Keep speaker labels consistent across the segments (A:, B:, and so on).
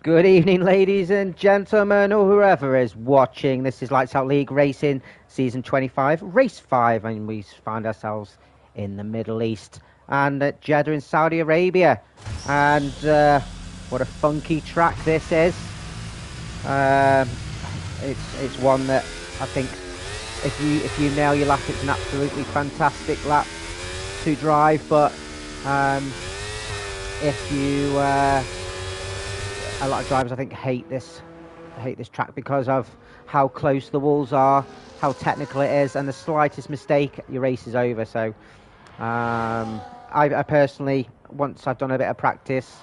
A: Good evening, ladies and gentlemen, or whoever is watching. This is Lights Out League Racing, Season 25, Race 5, and we find ourselves in the Middle East and at Jeddah in Saudi Arabia. And what a funky track this is. It's one that I think if you nail your lap, it's an absolutely fantastic lap to drive. But if you a lot of drivers, I think, hate this track because of how close the walls are, how technical it is, and the slightest mistake, your race is over. So, I personally, once I've done a bit of practice,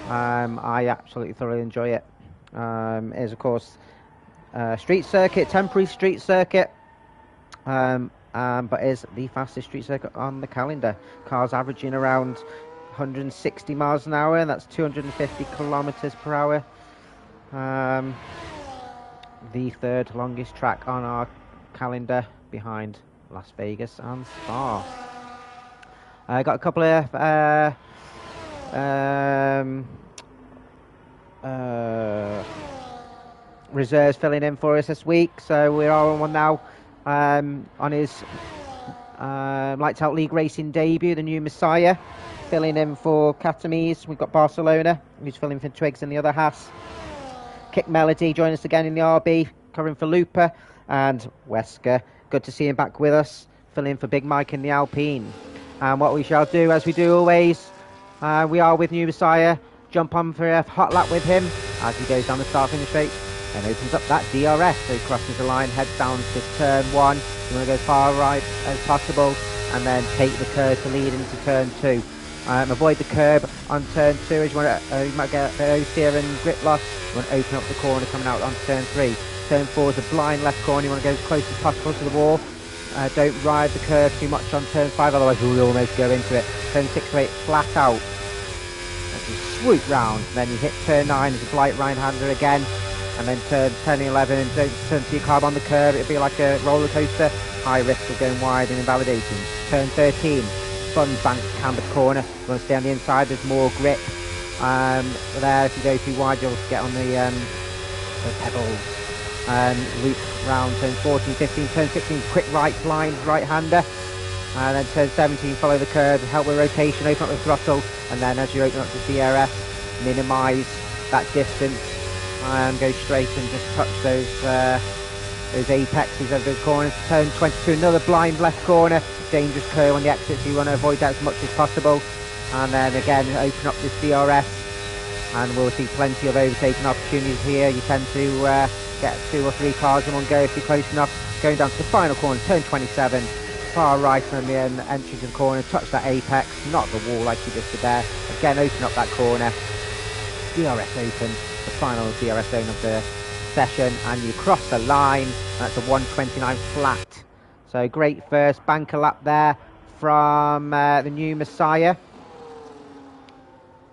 A: I absolutely thoroughly enjoy it. It is, of course, street circuit, temporary street circuit, but is the fastest street circuit on the calendar. Cars averaging around 160 miles an hour, and that's 250 kilometers per hour. The third longest track on our calendar behind Las Vegas and Spa. I got a couple of reserves filling in for us this week, so we're all on one now. On his Lights Out League Racing debut, the new Messiah, filling in for Catamise. We've got Barcelona, who's filling for Twigs in the other Haas. Kick Melody join us again in the RB, covering for Looper. And Wesker, good to see him back with us, filling in for Big Mike in the Alpine. And what we shall do, as we do always, we are with new Messiah. Jump on for a hot lap with him as he goes down the start finish straight and opens up that DRS. So he crosses the line, heads down to turn 1. You want to go as far right as possible and then take the curve to lead into turn 2. Avoid the curb on turn 2 as you want to, you might get a bit of steer and grip loss. You want to open up the corner coming out onto turn 3. Turn 4 is a blind left corner. You want to go as close as possible to the wall. Don't ride the curve too much on turn 5, otherwise you'll almost go into it. Turn 6 to 8 flat out. As you swoop round, then you hit turn 9 as a blind right-hander again. And then turn 10 and 11 and don't turn to your carb on the curve. It'll be like a roller coaster. High risk of going wide and invalidating. Turn 13. Fun bank cambered corner. You want to stay on the inside, there's more grip. There, if you go too wide, you'll get on the pedals. Loop round turn 14, 15, turn 16, quick right blind right-hander. And then turn 17, follow the curve, help with rotation, open up the throttle. And then as you open up the DRS, minimise that distance and go straight and just touch those apexes of those corners. Turn 22, another blind left corner. Dangerous curve on the exit, so you want to avoid that as much as possible. And then again open up this DRS and we'll see plenty of overtaking opportunities here. You tend to get 2 or 3 cars in one go if you're close enough. Going down to the final corner, turn 27, far right from the entry to the corner, touch that apex, not the wall like you just did there. Again open up that corner, DRS open, the final DRS zone of the session, and you cross the line. That's a 129 flat. So great first banker lap there from the new Messiah.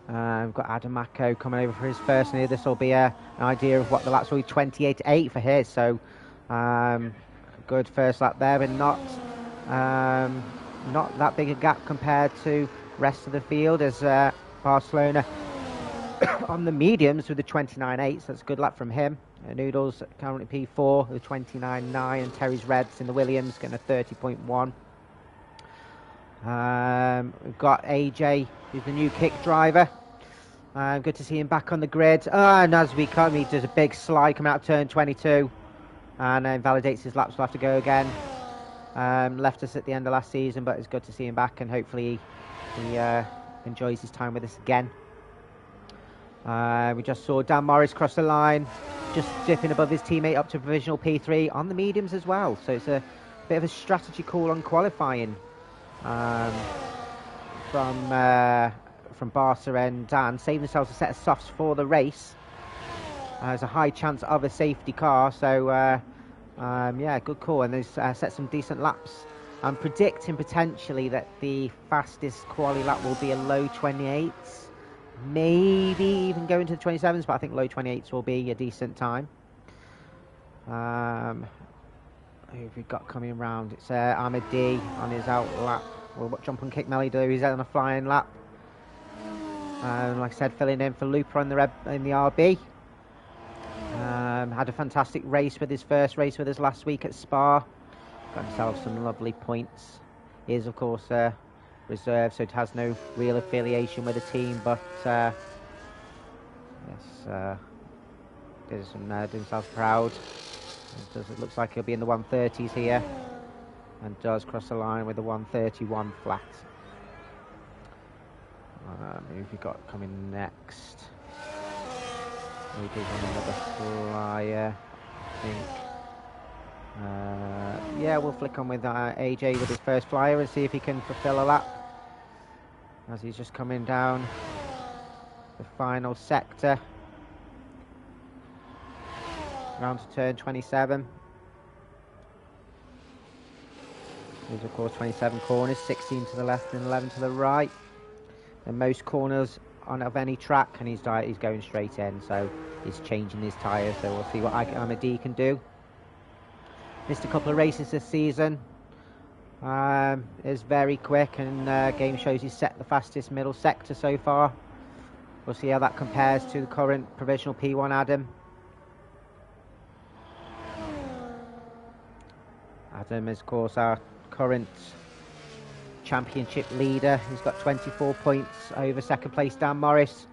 A: We've got Adamako coming over for his first, and this will be an idea of what the laps will be. 28.8 for his. So good first lap there, but not that big a gap compared to rest of the field as Barcelona on the mediums with the 29.8, so that's a good lap from him. Noodles currently P4 with 29.9, and Terry's Reds in the Williams getting a 30.1. We've got AJ, who's the new kick driver. Good to see him back on the grid. And as we come, he does a big slide coming out of turn 22 and invalidates his laps. We'll have to go again. Left us at the end of last season, but it's good to see him back, and hopefully he enjoys his time with us again. We just saw Dan Morris cross the line, just dipping above his teammate up to provisional P3 on the mediums as well. So it's a bit of a strategy call on qualifying from Barca and Dan, saving themselves a set of softs for the race. There's a high chance of a safety car, so yeah, good call. And they've set some decent laps. I'm predicting potentially that the fastest quali lap will be a low 28s. Maybe even go into the 27s, but I think low 28s will be a decent time. Who have we got coming round? It's Ahmed D on his out lap. We'll jump on Kick Melly do. He's out on a flying lap. Like I said, filling in for Looper in the RB. Had a fantastic race with his first race with us last week at Spa. Got himself some lovely points. He is, of course, reserve, so it has no real affiliation with the team, but yes, does himself proud. It looks like he'll be in the 130s here, and does cross the line with the 131 flat. Who we got coming next? Maybe another flyer, I think. Yeah, we'll flick on with AJ with his first flyer and see if he can fulfill a lap as he's just coming down the final sector. Round to turn 27. There's of course 27 corners, 16 to the left and 11 to the right. The most corners of any track, and he's going straight in, so he's changing his tyres, so we'll see what Amadi can do. Missed a couple of races this season. Is very quick, and game shows he's set the fastest middle sector so far. We'll see how that compares to the current provisional P1 Adam. Adam is of course our current championship leader. He's got 24 points over second place Dan Morris,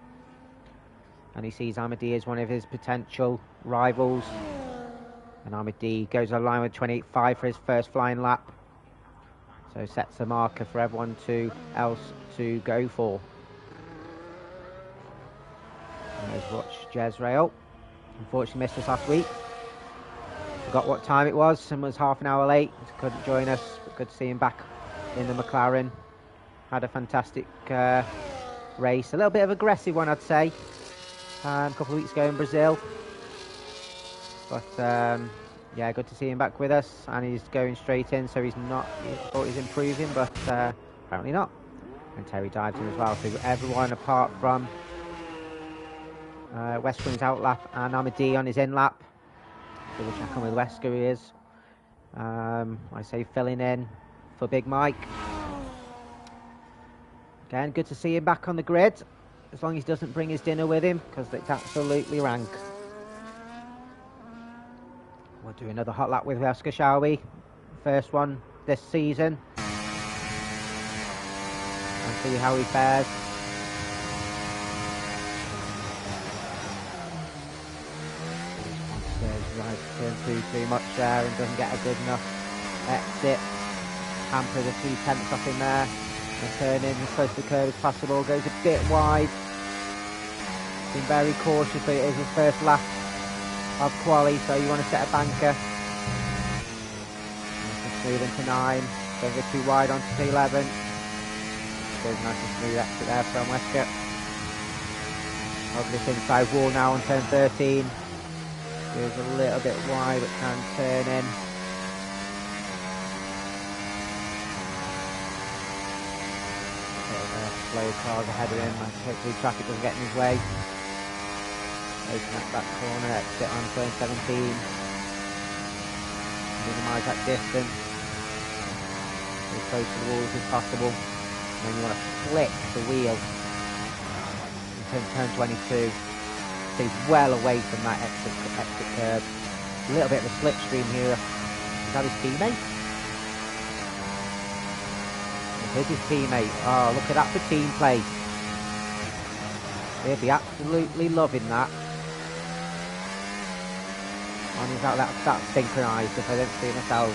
A: and he sees Amadi as one of his potential rivals. And Amadi goes online with 28.5 for his first flying lap, so sets a marker for everyone else to go for. Let's watch Jezreel. Unfortunately missed us last week. Forgot what time it was and was half an hour late. Couldn't join us, but good to see him back in the McLaren. Had a fantastic race. A little bit of aggressive one, I'd say. A couple of weeks ago in Brazil. But yeah, good to see him back with us. And he's going straight in, so he's not... He thought he's improving, but apparently not. And Terry dives in as well. So everyone apart from Westbrook's out lap and Amadi on his in lap. Double check on with Wesker who he is. I say filling in for Big Mike. Again, good to see him back on the grid, as long as he doesn't bring his dinner with him, because it's absolutely rank. We'll do another hot lap with Wesker, shall we? First one this season. And see how he fares. Right, turn too much there and doesn't get a good enough exit. Hamper the 3/10 off in there. And turn in as close to the curb as possible. Goes a bit wide. Been very cautious, but it is his first lap of quali, so you want to set a banker. Smooth into 9. Don't go too wide onto P11. There's a nice and smooth exit there from Wesker. Over this inside wall now on turn 13. Goes a little bit wide, but can turn in. Slow cars ahead of him, and hopefully traffic doesn't get in his way. Open up that corner, exit on turn 17. Minimise that distance. As close to the walls as possible. And then you want to flick the wheel in turn 22. So he's well away from that exit curb. A little bit of a slipstream here. Is that his teammate? Here's his teammate. Oh, look at that for team play. He'll be absolutely loving that. And he's out that synchronised. If I don't see myself,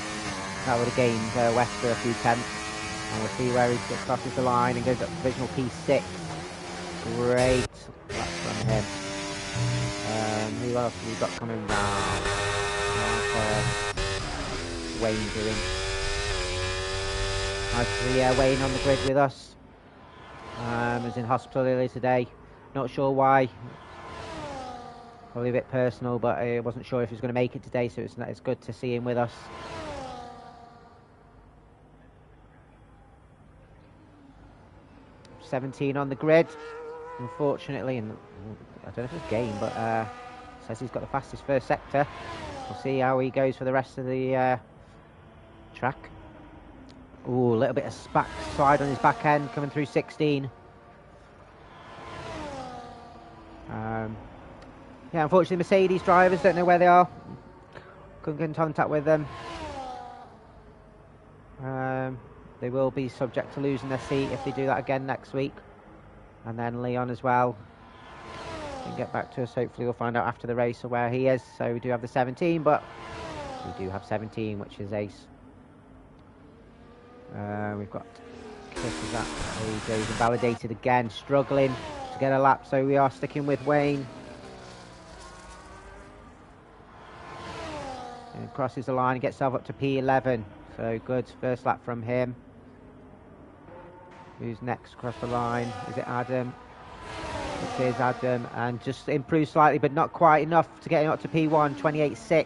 A: that would have gained Wesker a few tenths. And we'll see where he crosses the line and goes up to provisional P6. Great. That's from him. Who else have we got coming round? Wayne doing. Nice to see Wayne on the grid with us. Was in hospital earlier today. Not sure why. Probably a bit personal, but I wasn't sure if he was going to make it today, so it's good to see him with us. .17 on the grid, unfortunately, and I don't know if it's game, but says he's got the fastest first sector. We'll see how he goes for the rest of the track. Ooh, a little bit of slide on his back end, coming through 16. Yeah, unfortunately, Mercedes drivers don't know where they are. Couldn't get in contact with them. They will be subject to losing their seat if they do that again next week. And then Leon as well. Can get back to us. Hopefully we'll find out after the race or where he is. So we do have the 17, but we do have 17, which is ace. We've got Chris is that AJ's invalidated again, struggling to get a lap, so we are sticking with Wayne. And crosses the line and gets himself up to P11. So good first lap from him. Who's next across the line? Is it Adam? It is Adam, and just improved slightly, but not quite enough to get him up to P1, 28.6.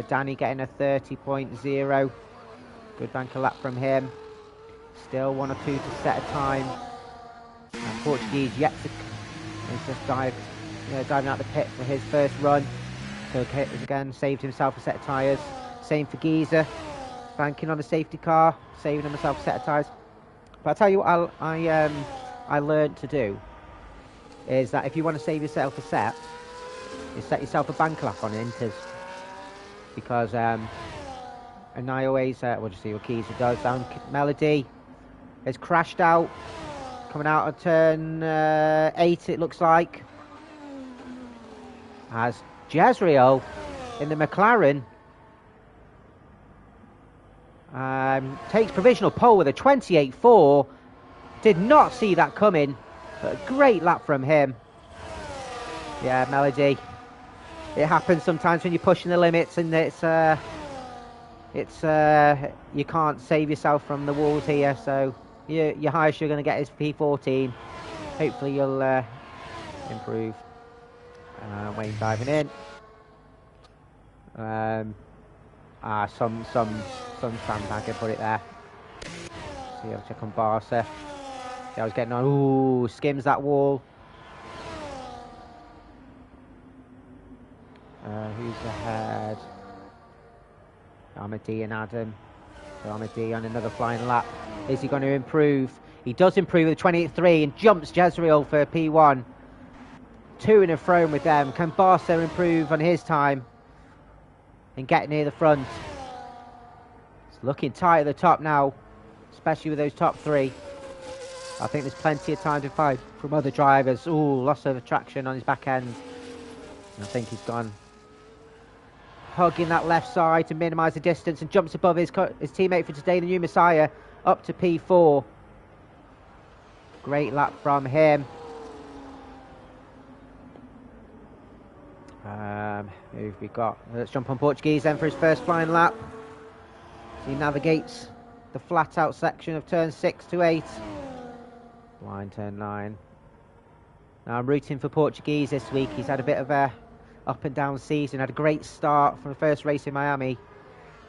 A: Danny getting a 30.0. Good banker lap from him. Still 1 or 2 to set a time. And Portuguese yet to... He's just diving out the pit for his first run. So again, saved himself a set of tyres. Same for Geezer. Banking on a safety car, saving himself a set of tyres. But I'll tell you what I learned to do is that if you want to save yourself a set, you set yourself a bank lap on Inters. Because, and I always, we'll just see what Geezer does. Melody has crashed out, coming out of turn 8 it looks like. As Jezreel in the McLaren takes provisional pole with a 28.4. Did not see that coming, but a great lap from him. Yeah, Melody. It happens sometimes when you're pushing the limits, and you can't save yourself from the walls here. So your highest you're going to get is P14. Hopefully you'll improve. Wayne diving in. Some sandbagger put it there. See, I'll check on Barca. See, I was getting on. Ooh, skims that wall. Who's ahead? Armady and Adam. So Armady on another flying lap. Is he going to improve? He does improve with 28.3 and jumps Jezreel for P1. 2 in a throne with them. Can Barca improve on his time and get near the front? It's looking tight at the top now, especially with those top 3. I think there's plenty of time to fight from other drivers. Ooh, loss of traction on his back end. I think he's gone hugging that left side to minimise the distance and jumps above his teammate for today, the new Messiah, up to P4. Great lap from him. Who've we got? Let's jump on Portuguese then for his first flying lap. He navigates the flat out section of turn 6 to 8. Line turn 9. Now I'm rooting for Portuguese this week. He's had a bit of a up and down season. Had a great start from the first race in Miami,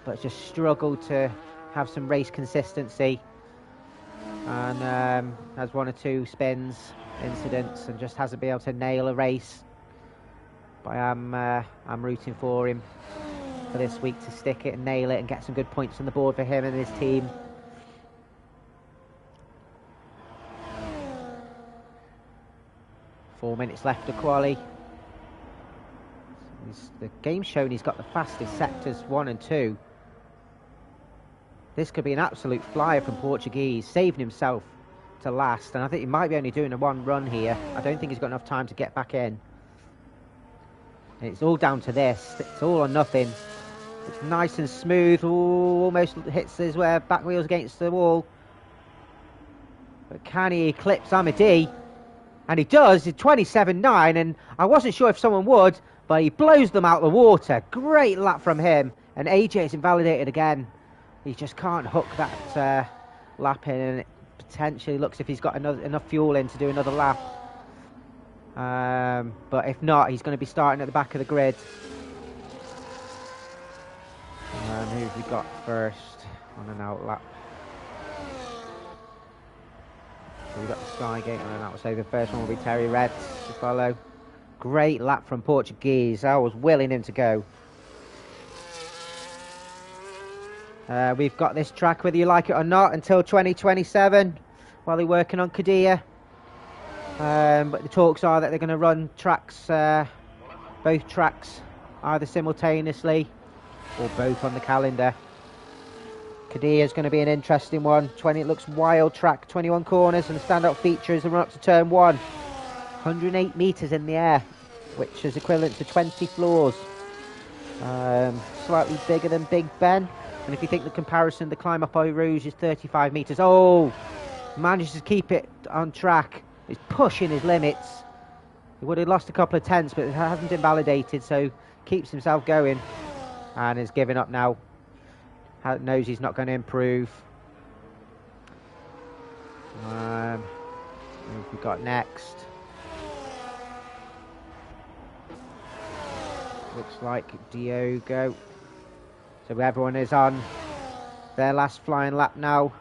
A: but just struggled to have some race consistency. And has 1 or 2 spins, incidents, and just hasn't been able to nail a race. But I'm rooting for him for this week to stick it and nail it and get some good points on the board for him and his team. Four minutes left to quali. The game's shown he's got the fastest sectors 1 and 2. This could be an absolute flyer from Portuguese, saving himself to last. And I think he might be only doing a 1 run here. I don't think he's got enough time to get back in. And it's all down to this. It's all or nothing. It's nice and smooth. Ooh, almost hits his back wheels against the wall. But can he eclipse Amadi? And he does. He's 27.9. And I wasn't sure if someone would, but he blows them out the water. Great lap from him. And AJ is invalidated again. He just can't hook that lap in. And it potentially looks as if he's got enough fuel in to do another lap. But if not, he's going to be starting at the back of the grid. Who've we got first on an out lap? So we've got the Skygate on an out. So the first one will be Terry Reds to follow. Great lap from Portuguese. I was willing him to go. We've got this track, whether you like it or not, until 2027 while they're working on Qadiyah. But the talks are that they're going to run tracks, both tracks, either simultaneously or both on the calendar. Qadiyah is going to be an interesting one. It looks wild track, 21 corners, and the standout feature is the run up to turn 1. 108 metres in the air, which is equivalent to 20 floors. Slightly bigger than Big Ben. And if you think the comparison, the climb up Eau Rouge is 35 metres. Oh, manages to keep it on track. He's pushing his limits. He would have lost a couple of tenths, but it hasn't invalidated, so keeps himself going. And is giving up now. Knows he's not going to improve. What have we got next? Looks like Diogo. So everyone is on their last flying lap now.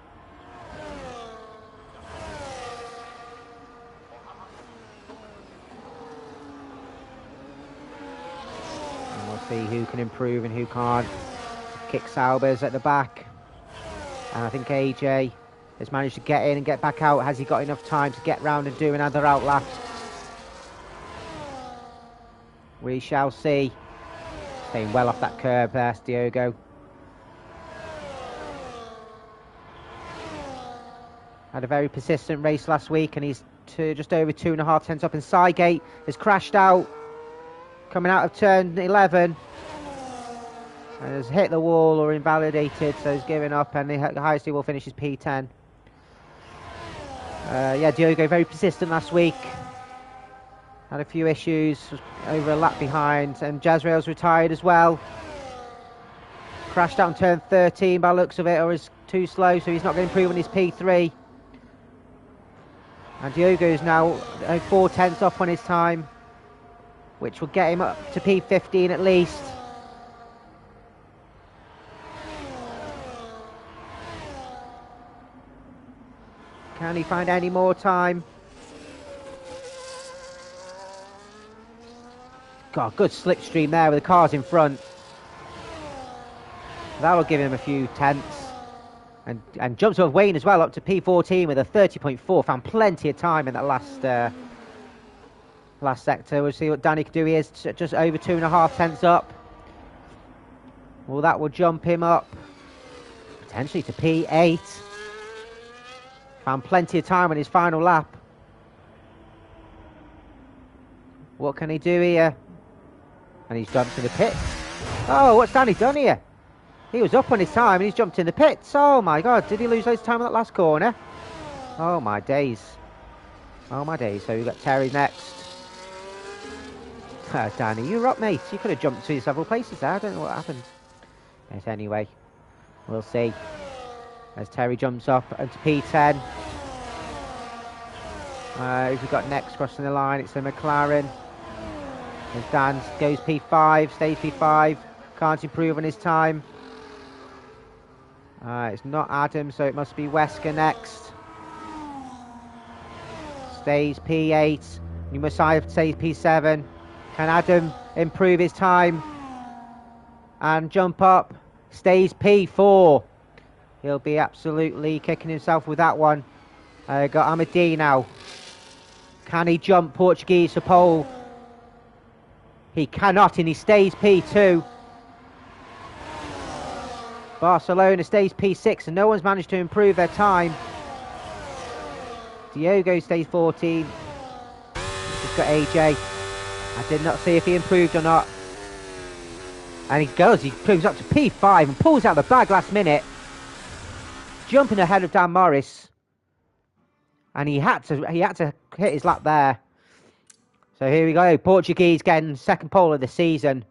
A: And we'll see who can improve and who can't. Kick Saubers at the back. And I think AJ has managed to get in and get back out. Has he got enough time to get round and do another out lap? We shall see. Staying well off that curb there, Diogo. Had a very persistent race last week, and he's just over 2.5 tenths up. And Sygate has crashed out, coming out of turn 11. And has hit the wall or invalidated, so he's given up, and the highest he will finish is P10. Yeah, Diogo very persistent last week. Had a few issues, over a lap behind, and Jazrael's retired as well. Crashed out on turn 13 by the looks of it, or is too slow, so he's not going to improve on his P3. And Diogo's now 4 tenths off on his time, which will get him up to P15 at least. Can he find any more time? God, good slipstream there with the cars in front. That'll give him a few tenths. And jumps above Wayne as well, up to P14 with a 30.4. Found plenty of time in that last sector. We'll see what Danny can do. He is just over 2.5 tenths up. Well, that will jump him up potentially to P8. Found plenty of time on his final lap. What can he do here? And he's jumped in the pits. Oh, what's Danny done here? He was up on his time and he's jumped in the pits. Oh my God, did he lose loads of time on that last corner? Oh my days. Oh my days. So we've got Terry next. Danny, you're up, mate. You could have jumped to several places there. I don't know what happened. Yes, anyway, we'll see. As Terry jumps up into P10. Who's we got next crossing the line? It's the McLaren. As Dan goes P5, stays P5. Can't improve on his time. It's not Adam, so it must be Wesker next. Stays P8. New Messiah stays P7. Can Adam improve his time and jump up? Stays P4. He'll be absolutely kicking himself with that one. Got Amadi now. Can he jump Portuguese for pole? He cannot, and he stays P2. Barcelona stays P6, and no one's managed to improve their time. Diogo stays 14. Just got AJ. I did not see if he improved or not. And he goes, he moves up to P5 and pulls out the bag last minute. Jumping ahead of Dan Morris. And he had to hit his lap there. So here we go. Portuguese getting second pole of the season.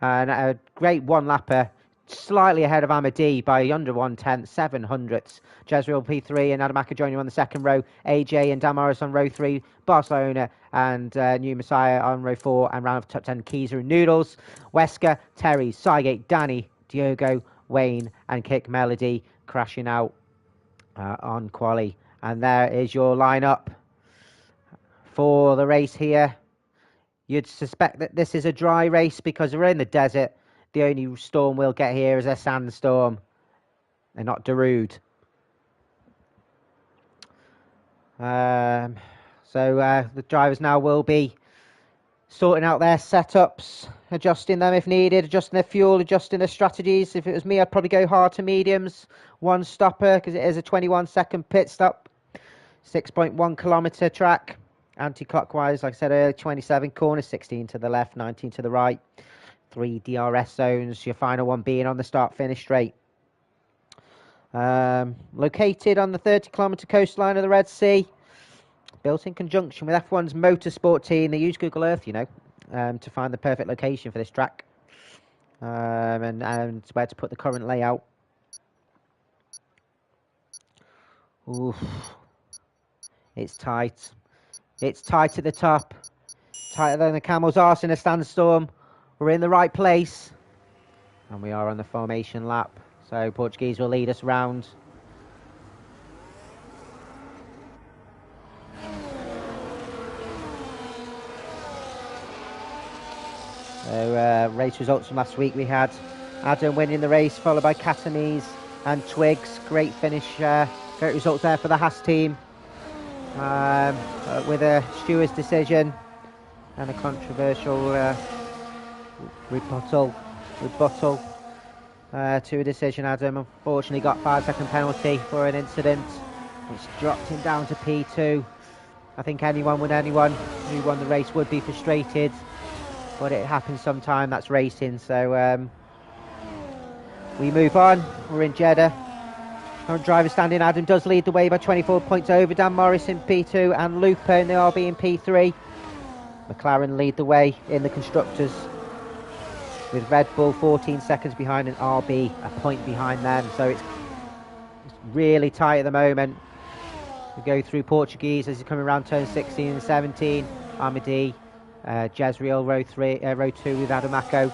A: And a great one-lapper. Slightly ahead of Amadi by under 1/10, 700ths. Jezreel P3 and Adamaka joining on the second row. AJ and Dan Morris on row 3. Barcelona and New Messiah on row 4. And round of top 10, Keezer and Noodles. Wesker, Terry, Sygate, Danny, Diogo, Wayne and Kick Melody crashing out on quali. And there is your lineup for the race here. You'd suspect that this is a dry race because we're in the desert. The only storm we'll get here is a sandstorm and not Darude. So the drivers now will be sorting out their setups, adjusting them if needed, adjusting their fuel, adjusting their strategies. If it was me, I'd probably go hard to mediums, one stopper, because it is a 21-second pit stop, 6.1 kilometre track, anti-clockwise, like I said earlier, 27 corners, 16 to the left, 19 to the right, 3 DRS zones, your final one being on the start-finish straight. Located on the 30-kilometre coastline of the Red Sea, built in conjunction with F1's motorsport team. They use Google Earth, you know, to find the perfect location for this track, and where to put the current layout. Oof. It's tight. It's tight at the top. Tighter than the camel's arse in a sandstorm. We're in the right place. And we are on the formation lap. So Portuguese will lead us round. So race results from last week, we had Adam winning the race, followed by Catamese and Twigs. Great finish, great results there for the Haas team. With a steward's decision and a controversial rebuttal to a decision. Adam unfortunately got a 5-second penalty for an incident which dropped him down to P2. I think anyone who won the race would be frustrated, but it happens sometime. That's racing. So we move on. We're in Jeddah. Current driver standing, Adam does lead the way by 24 points over Dan Morris in P2 and Lupa in the RB in P3. McLaren lead the way in the constructors, with Red Bull 14 seconds behind and RB a point behind them. So it's really tight at the moment. We go through Portuguese as he's coming around turn 16 and 17. Amadi, Jezreel row 2 with Adamako.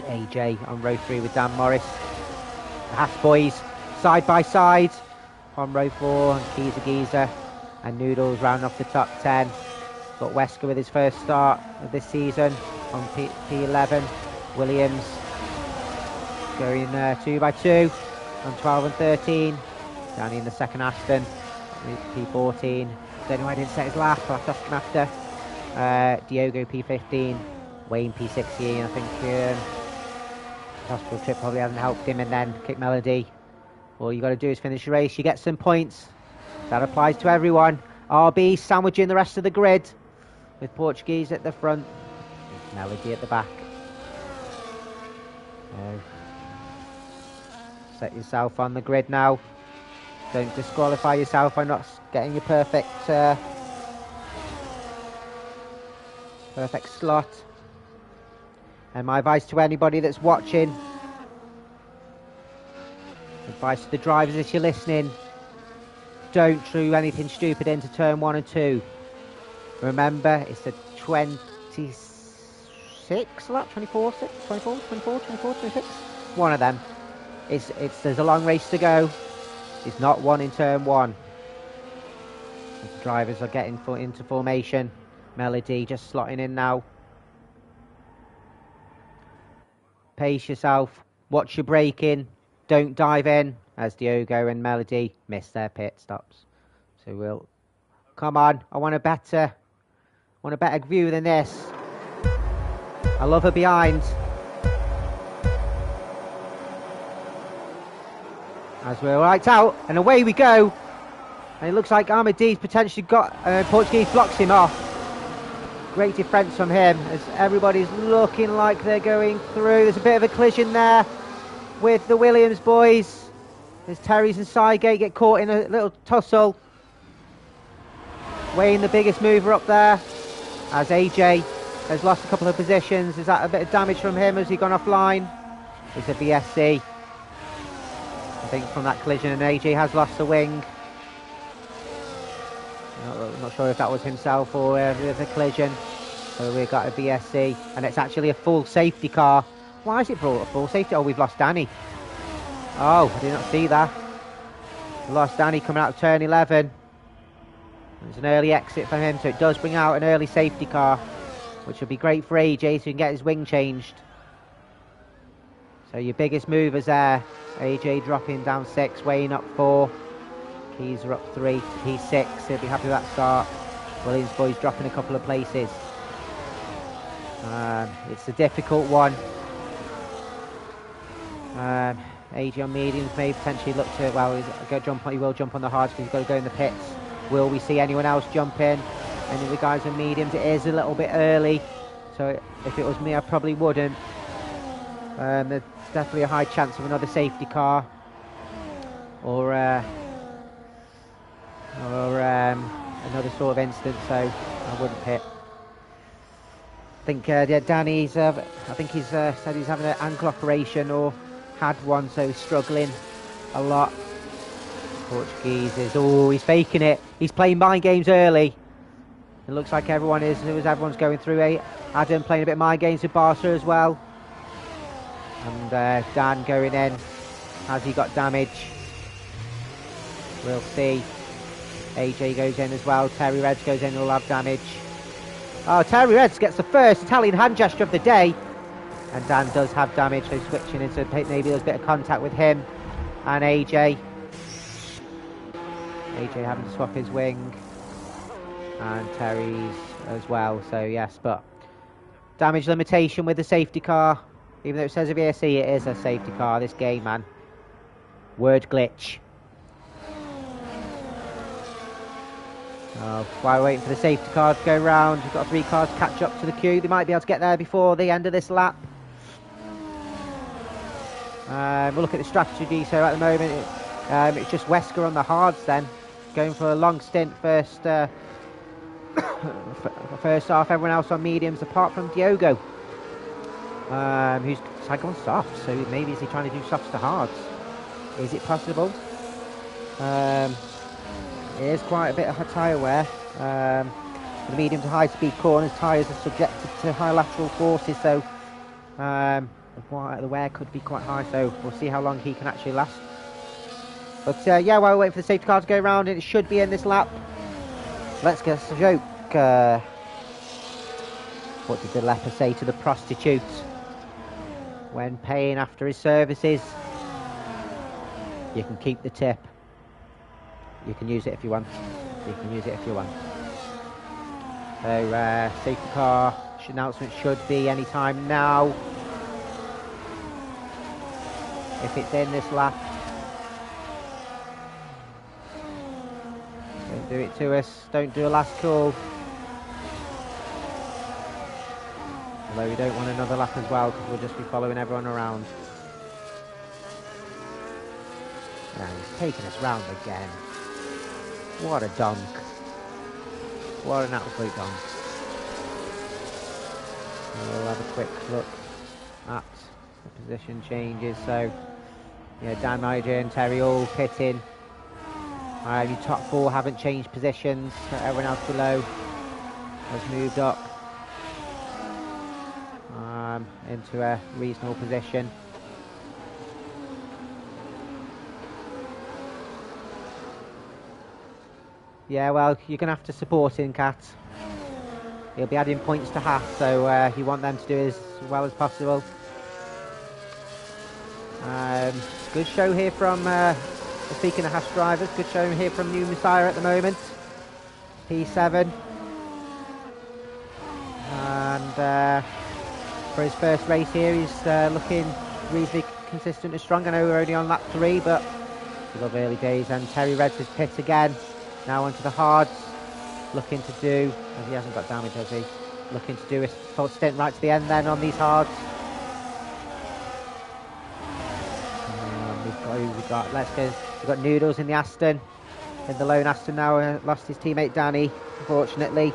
A: AJ on row 3 with Dan Morris. The Haas boys side by side on row 4, and Kiza Giza and Noodles round off the top 10. Got Wesker with his first start of this season on P11. Williams going 2 by 2 on 12 and 13. Danny in the second Aston P14. Don't know why I didn't set his lap. I'll have to ask him after. Diogo P15. Wayne P16. I think hospital trip probably hasn't helped him. And then Kick Melody. All you got to do is finish the race. You get some points. That applies to everyone. RB sandwiching the rest of the grid, with Portuguese at the front, Melody at the back. Set yourself on the grid now. Don't disqualify yourself by not getting your perfect slot. And my advice to anybody that's watching, advice to the drivers if you're listening, don't do anything stupid into turn 1 and 2. Remember, it's the 26 lap, 24, 26. One of them. There's a long race to go. It's not one in turn 1. The drivers are getting into formation. Melody just slotting in now. Pace yourself. Watch your braking. Don't dive in, as Diogo and Melody miss their pit stops. So we'll come on. I want a better view than this. I love her behind. As we're right out, and away we go. And it looks like Ahmadi's potentially got Portuguese blocks him off. Great defence from him as everybody's looking like they're going through. There's a bit of a collision there with the Williams boys as Terry's and Sygate get caught in a little tussle. Wayne, the biggest mover up there, as AJ has lost a couple of positions. Is that a bit of damage from him? Has he gone offline? It's a VSC, I think, from that collision, and AJ has lost the wing. Not sure if that was himself or the collision. So we've got a VSC, and it's actually a full safety car. Why is it brought a full safety? Oh, we've lost Danny. Oh, I did not see that. We lost Danny coming out of turn 11. There's an early exit for him, so it does bring out an early safety car, which will be great for AJ so he can get his wing changed. So your biggest movers there. AJ dropping down 6, Wayne up 4. Keys are up 3 to P6. He'll be happy with that start. Williams boys dropping a couple of places. It's a difficult one. AJ on mediums may potentially look to, well, he will jump on the hards because he's got to go in the pits. Will we see anyone else jump in? Any of the guys on mediums? It is a little bit early, so if it was me, I probably wouldn't. There's definitely a high chance of another safety car, or another sort of incident, so I wouldn't pit. I think Danny's, I think he's said he's having an ankle operation or had one, so he's struggling a lot. Portuguese is, he's faking it. He's playing mind games early. It looks like everyone's going through. Adam playing a bit of mind games with Barca as well. And Dan going in. Has he got damage? We'll see. AJ goes in as well. Terry Reds goes in, will have damage. Oh, Terry Reds gets the first Italian hand gesture of the day. And Dan does have damage, so switching into maybe there's a bit of contact with him and AJ. AJ having to swap his wing. And Terry's as well, so yes, but damage limitation with the safety car. Even though it says VSC, it is a safety car, this game, man. Word glitch. While we're waiting for the safety car to go round, we've got 3 cars to catch up to the queue. They might be able to get there before the end of this lap. We'll look at the strategy. So at the moment, it's just Wesker on the hards then. Going for a long stint first half. Everyone else on mediums apart from Diogo. Who's cycling on softs. So maybe is he trying to do softs to hards? Is it possible? It is quite a bit of tyre wear. The medium to high speed corners, tyres are subjected to high lateral forces, so the wear could be quite high, so we'll see how long he can actually last. But yeah, while we're waiting for the safety car to go round, it should be in this lap. Let's get a joke. What did the leper say to the prostitute when paying after his services? You can keep the tip. You can use it if you want. You can use it if you want. So, safety car announcement should be any time now. If it's in this lap. Don't do it to us. Don't do a last call. Although we don't want another lap as well, because we'll just be following everyone around. And he's taking us round again. What a donk. What an absolute donk. We'll have a quick look at the position changes. So, yeah, Dan, AJ and Terry all pitting. Your top 4 haven't changed positions. Everyone else below has moved up into a reasonable position. Yeah, well, you're going to have to support him, Kat. He'll be adding points to Haas, so you want them to do as well as possible. Good show here from, speaking of Haas drivers, good show here from New Messiah at the moment. P7. And for his first race here, he's looking reasonably consistent and strong. I know we're only on lap 3, but we love early days. And Terry Reds his pit again. Now onto the hards, looking to do, as he hasn't got damage, has he? Looking to do a full stint right to the end then on these hards. We've got Noodles in the Aston, in the lone Aston now, lost his teammate Danny, unfortunately.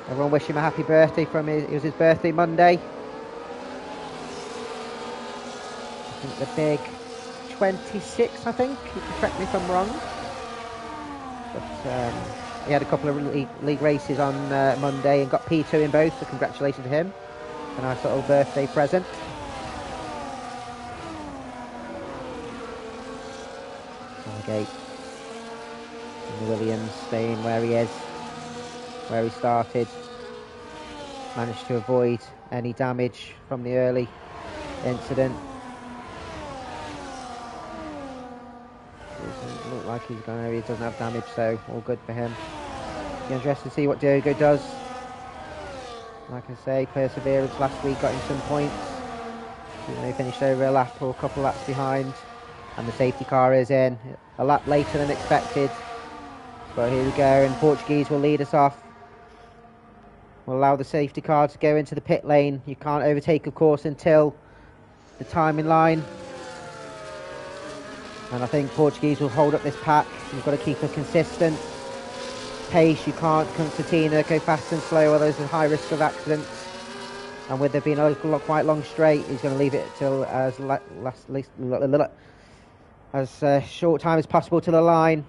A: Everyone wish him a happy birthday it was his birthday Monday. I think the big 26, I think, you can correct me if I'm wrong. But he had a couple of league races on Monday and got P2 in both, so congratulations to him. A nice little birthday present. Gate. And the Williams staying where he is, where he started. Managed to avoid any damage from the early incident. Doesn't look like like he doesn't have damage, so all good for him. Be interested to see what Diogo does. Like I say, perseverance last week got him some points. They finished over a lap or a couple laps behind, and the safety car is in a lap later than expected. But here we go, and Portuguese will lead us off. We'll allow the safety car to go into the pit lane. You can't overtake, of course, until the timing line. And I think Portuguese will hold up this pack. You've got to keep a consistent pace. You can't, Constantina, go fast and slow, or there's a high risk of accidents. And with there being a quite long straight, he's going to leave it till as short time as possible to the line.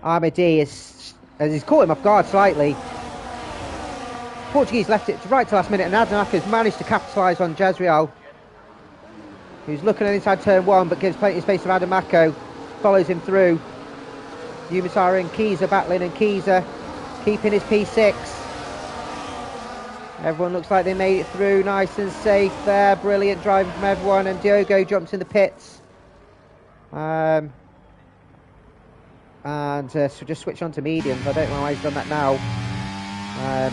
A: Armadi as he's caught him off guard slightly. Portuguese left it right to last minute, and Adamako's managed to capitalise on Jezreel, who's looking at inside turn 1 but gives plenty of space to Adamako. Follows him through. Umasara and Kiza battling, and Kiza keeping his P6. Everyone looks like they made it through nice and safe there. Brilliant driving from everyone, and Diogo jumps in the pits. So just switch on to mediums. I don't know why he's done that now.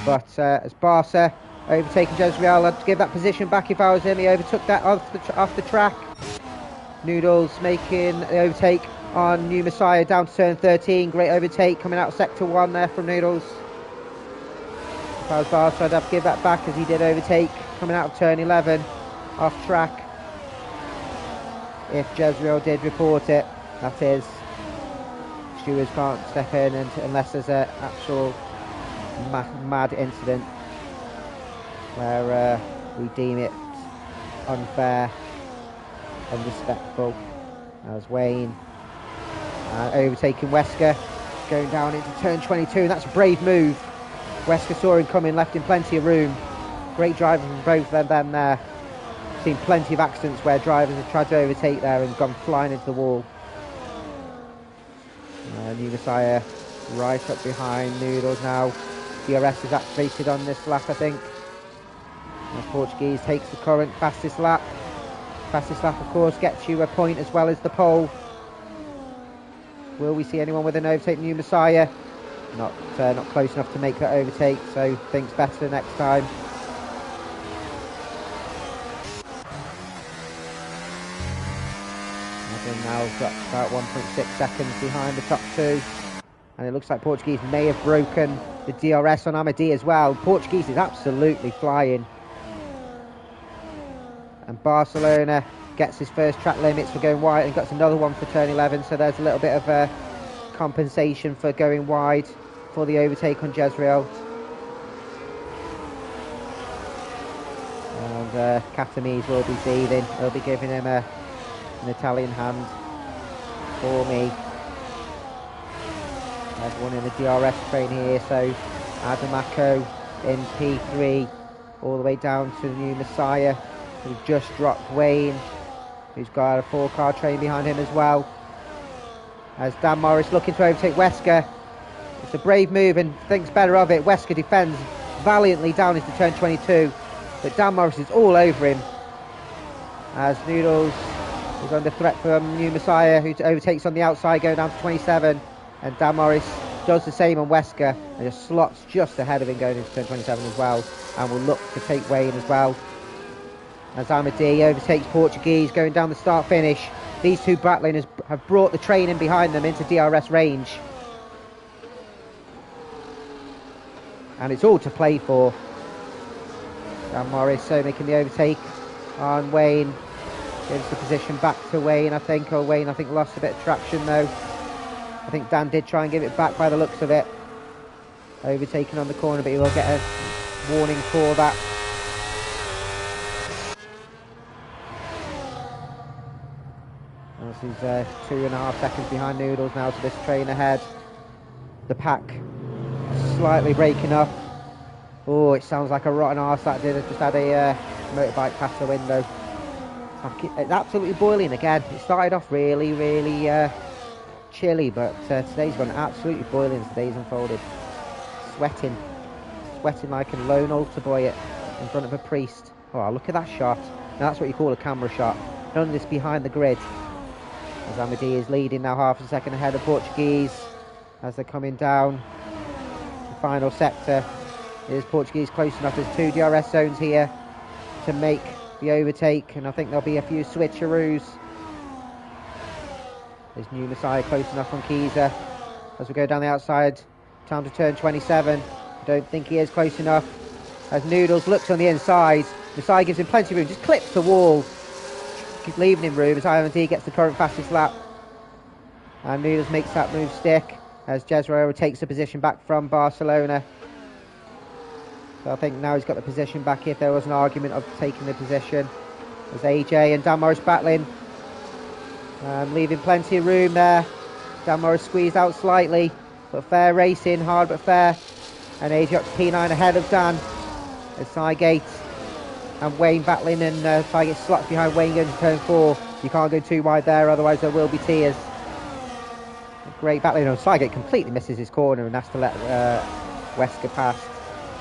A: But as Barca overtaking Jezreel, I'd give that position back if I was him. He overtook that off the track. Noodles making the overtake on New Messiah down to turn 13. Great overtake coming out of sector 1 there from Noodles. If I was Barca, I'd have to give that back, as he did overtake coming out of turn 11 off track. If Jezreel did report it, that is. Stewards can't step in unless there's an actual mad incident where we deem it unfair, unrespectful. As Wayne overtaking Wesker, going down into turn 22, and that's a brave move. Wesker saw him coming, left him plenty of room. Great driving from both of them there. Seen plenty of accidents where drivers have tried to overtake there and gone flying into the wall. New Messiah right up behind Noodles now. DRS is activated on this lap, I think. And Portuguese takes the current fastest lap. Fastest lap, of course, gets you a point as well as the pole. Will we see anyone with an overtake? New Messiah not close enough to make that overtake, so thinks better next time. Now got about 1.6 seconds behind the top 2, and it looks like Portuguese may have broken the DRS on Amadi as well. Portuguese is absolutely flying, and Barcelona gets his first track limits for going wide and got another one for turn 11, so there's a little bit of a compensation for going wide for the overtake on Jezreel. And Catamese will be seething. They'll be giving him an Italian hand for me. Everyone in the DRS train here, so Adamako in P3 all the way down to the New Messiah, who just dropped Wayne, who's got a 4-car train behind him as well. As Dan Morris looking to overtake Wesker. It's a brave move and thinks better of it. Wesker defends valiantly down into turn 22, but Dan Morris is all over him, as Noodles is under threat from New Messiah, who overtakes on the outside going down to 27, and Dan Morris does the same on Wesker and just slots just ahead of him going into turn 27 as well, and will look to take Wayne as well. As Amadi overtakes Portuguese going down the start finish. These two battling have brought the train in behind them into DRS range, and it's all to play for. Dan Morris so making the overtake on Wayne. Gives the position back to Wayne, I think. Or Wayne, I think, lost a bit of traction, though. I think Dan did try and give it back by the looks of it. Overtaken on the corner, but he will get a warning for that. As he's 2.5 seconds behind Noodles now to this train ahead. The pack slightly breaking up. Oh, it sounds like a rotten arse that did. I just had a motorbike past the window. It's absolutely boiling again. It started off really chilly, but today's gone absolutely boiling as the day's unfolded. Sweating like a lone altar boy in front of a priest. Oh, look at that shot. Now that's what you call a camera shot. None of this behind the grid. As Amadi is leading now half a second ahead of Portuguese as they're coming down the final sector. Is Portuguese close enough? There's 2 DRS zones here to make the overtake, and I think there'll be a few switcheroos. Is New Messiah close enough on Kiza as we go down the outside? Time to turn 27. I don't think he is close enough. As Noodles looks on the inside, Messiah gives him plenty of room, just clips the wall, keeps leaving him room as IMD gets the current fastest lap. And Noodles makes that move stick as Jezreel takes the position back from Barcelona. So I think now he's got the position back if there was an argument of taking the position. As AJ and Dan Morris battling, leaving plenty of room there. Dan Morris squeezed out slightly, but fair racing, hard but fair. And AJ up to P9 ahead of Dan. As Cygate and Wayne battling, and Cygate slots behind Wayne going to turn 4. You can't go too wide there, otherwise there will be tears. Great battling. Cygate completely misses his corner and has to let Wesker pass.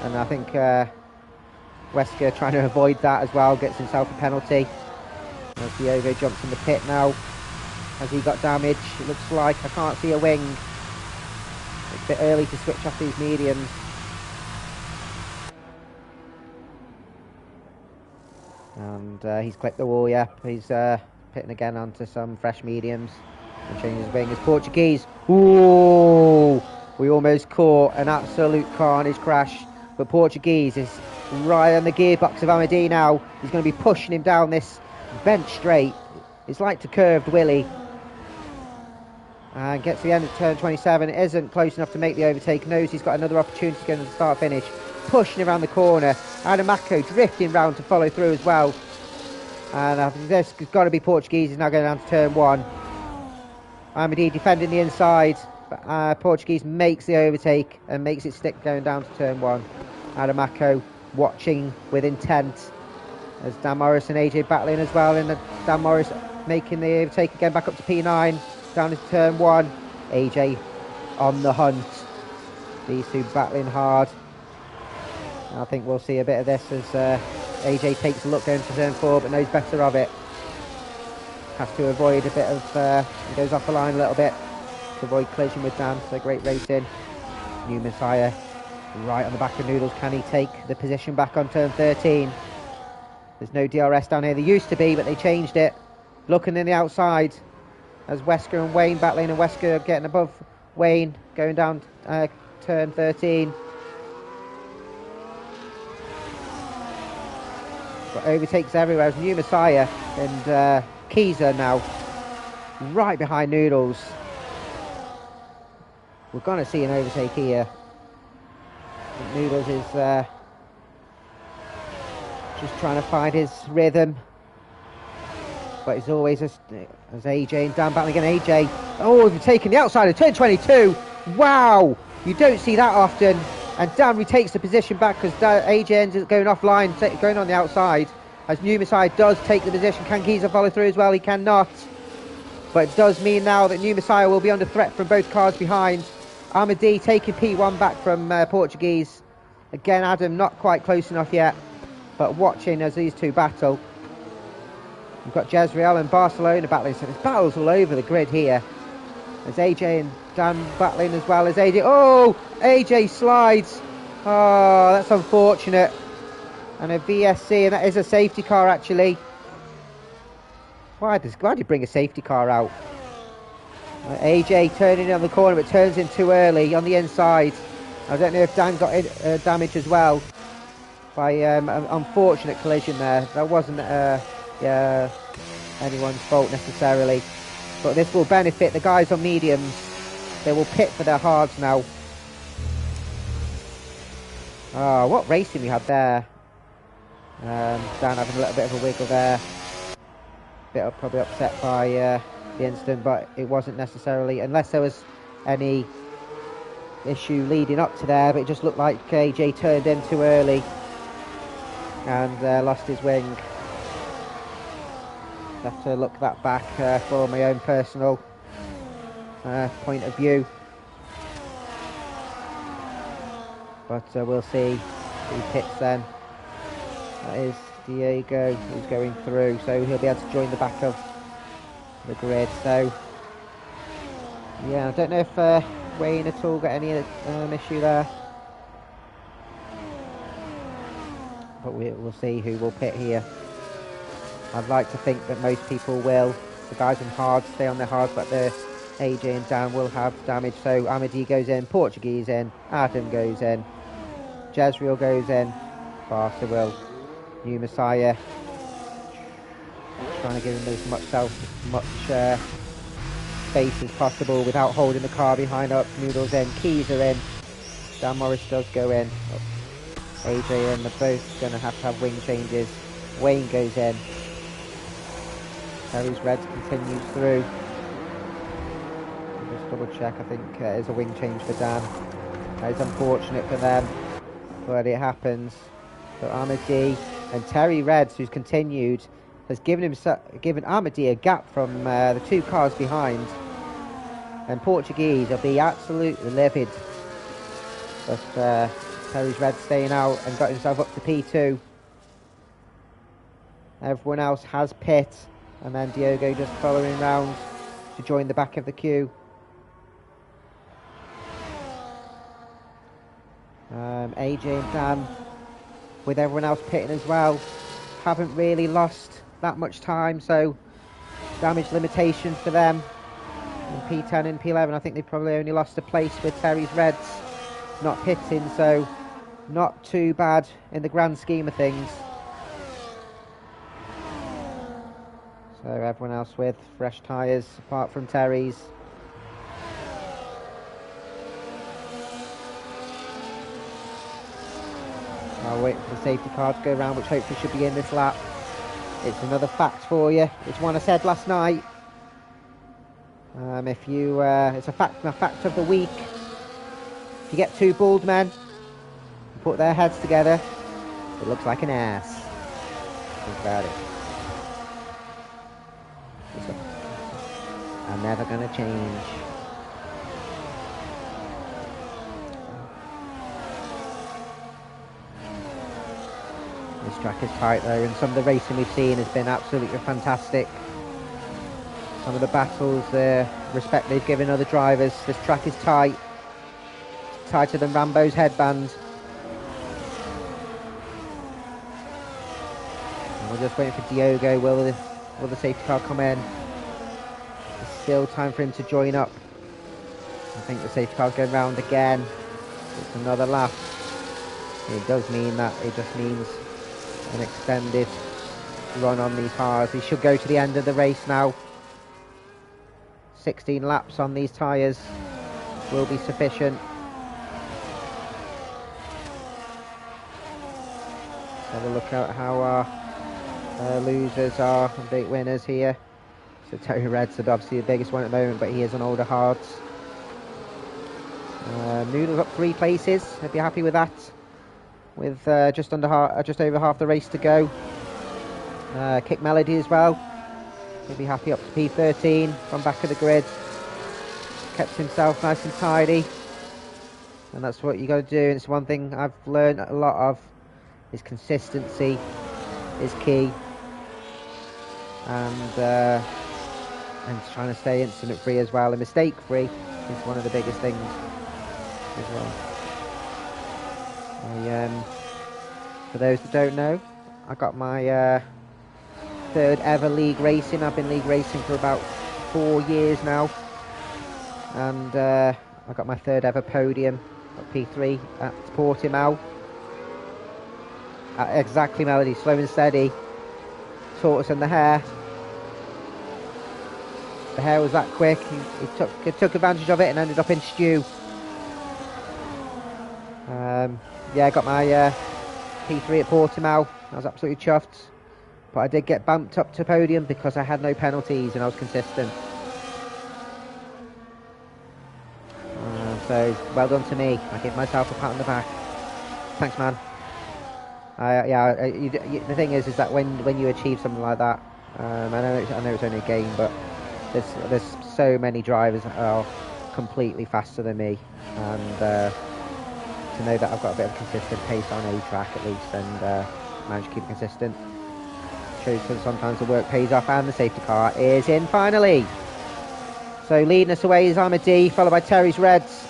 A: And I think Wesker, trying to avoid that as well, gets himself a penalty. As Diogo jumps in the pit now. Has he got damage? It looks like. I can't see a wing. It's a bit early to switch off these mediums. And he's clipped the wall, yeah. He's pitting again onto some fresh mediums. And changes his wing as Portuguese. Ooh! We almost caught an absolute carnage crash. But Portuguese is right on the gearbox of Amadi now. He's going to be pushing him down this bench straight. It's like to curved Willie. And gets to the end of turn 27. Isn't close enough to make the overtake. Knows he's got another opportunity to go to the start finish. Pushing around the corner. Adamako drifting round to follow through as well. And I think this has got to be Portuguese. He's now going down to turn 1. Amadi defending the inside. But Portuguese makes the overtake and makes it stick going down to turn 1. Adamako watching with intent as Dan Morris and AJ battling as well, and Dan Morris making the overtake again back up to P9 down to turn 1. AJ on the hunt. These two battling hard. I think we'll see a bit of this as AJ takes a look going to turn 4 but knows better of it. Has to avoid a bit of goes off the line a little bit to avoid collision with Dan. So great racing. New Messiah right on the back of Noodles. Can he take the position back on turn 13? There's no DRS down here. There used to be, but they changed it. Looking in the outside as Wesker and Wayne battling, and Wesker getting above Wayne going down turn 13. But overtakes everywhere as New Messiah and Kiza now right behind Noodles. We're going to see an overtake here. Noodles is just trying to find his rhythm, but it's always as AJ and Dan battling again. AJ, oh, we've taken the outside of turn 22. Wow, you don't see that often. And Dan retakes the position back because AJ ends up going offline, going on the outside. As New Messiah does take the position. Can Kiza follow through as well? He cannot. But it does mean now that New Messiah will be under threat from both cars behind. Amadi taking P1 back from Portuguese. Again, Adam not quite close enough yet, but watching as these two battle. We've got Jezreel and Barcelona battling, so there's battles all over the grid here. There's AJ and Dan battling as well as AJ. Oh, AJ slides. Oh, that's unfortunate. And a VSC, and that is a safety car actually. Why did he bring a safety car out? AJ turning on the corner, but turns in too early on the inside. I don't know if Dan got damage as well by an unfortunate collision there. That wasn't anyone's fault necessarily, but this will benefit the guys on mediums. They will pit for their hards now. Oh, what racing we had there. Dan having a little bit of a wiggle there. Probably upset by the incident, but it wasn't necessarily, unless there was any issue leading up to there, but it just looked like AJ turned in too early and lost his wing. Have to look that back for my own personal point of view, but we'll see who picks then. That is Diego who's going through, so he'll be able to join the back of the grid. So yeah, I don't know if Wayne at all got any issue there, but we'll see who will pit here. I'd like to think that most people will. The guys on hard stay on their hards, but the AJ and Dan will have damage. So Amadi goes in, Portuguese in, Adam goes in, Jezreel goes in, Barca will, New Messiah, trying to give him as much space as possible without holding the car behind up. Noodles in, Keys are in, Dan Morris does go in, AJ and they're both going to have wing changes. Wayne goes in, Terry's Reds continues through. I'll just double check, I think there's a wing change for Dan. That is unfortunate for them, but it happens. So Amadi and Terry Reds, who's continued, has given Amadi a gap from the two cars behind. And Portuguese will be absolutely livid. But Terry's Reds staying out and got himself up to P2. Everyone else has pit. And then Diogo just following round to join the back of the queue. AJ and Dan, with everyone else pitting as well, haven't really lost that much time, so damage limitation for them in P10 and P11. I think they probably only lost a place with Terry's Reds not pitting, so not too bad in the grand scheme of things. So everyone else with fresh tyres apart from Terry's. I'll wait for the safety car to go around, which hopefully should be in this lap. It's another fact for you. It's one I said last night. It's a fact of the week. If you get two bald men and put their heads together, it looks like an ass. Think about it. I'm never gonna change. This track is tight though, and some of the racing we've seen has been absolutely fantastic. Some of the battles, the respect they've given other drivers. This track is tight. It's tighter than Rambo's headband. And we're just waiting for Diogo. Will the safety car come in? There's still time for him to join up. I think the safety car's going round again. It's another lap. It does mean that. It just means an extended run on these cars. He should go to the end of the race now. 16 laps on these tyres will be sufficient. Let's have a look at how our losers are and big winners here. So Terry Reds are obviously the biggest one at the moment, but he is on older hards. Noodles up 3 places. I'd be happy with that. With just over half the race to go. Kick Melody as well. He'll be happy up to P13 from back of the grid. Kept himself nice and tidy. And that's what you got to do. And it's one thing I've learned a lot of, is consistency is key. And trying to stay incident free as well, and mistake free is one of the biggest things as well. For those that don't know, I got my 3rd ever league racing. I've been league racing for about 4 years now, and I got my 3rd ever podium at P3 at Portimao. Exactly, Melody, slow and steady. Tortoise and the hare. The hare was that quick. He took advantage of it and ended up in stew. Yeah, I got my P3 at Portimao. I was absolutely chuffed. But I did get bumped up to podium because I had no penalties and I was consistent. So, well done to me. I give myself a pat on the back. Thanks, man. The thing is that when you achieve something like that, I know it's only a game, but there's so many drivers that are completely faster than me, and to know that I've got a bit of consistent pace on a track at least, and manage to keep it consistent, shows sometimes the work pays off, and the safety car is in finally. So leading us away is Ahmadi, followed by Terry's Reds.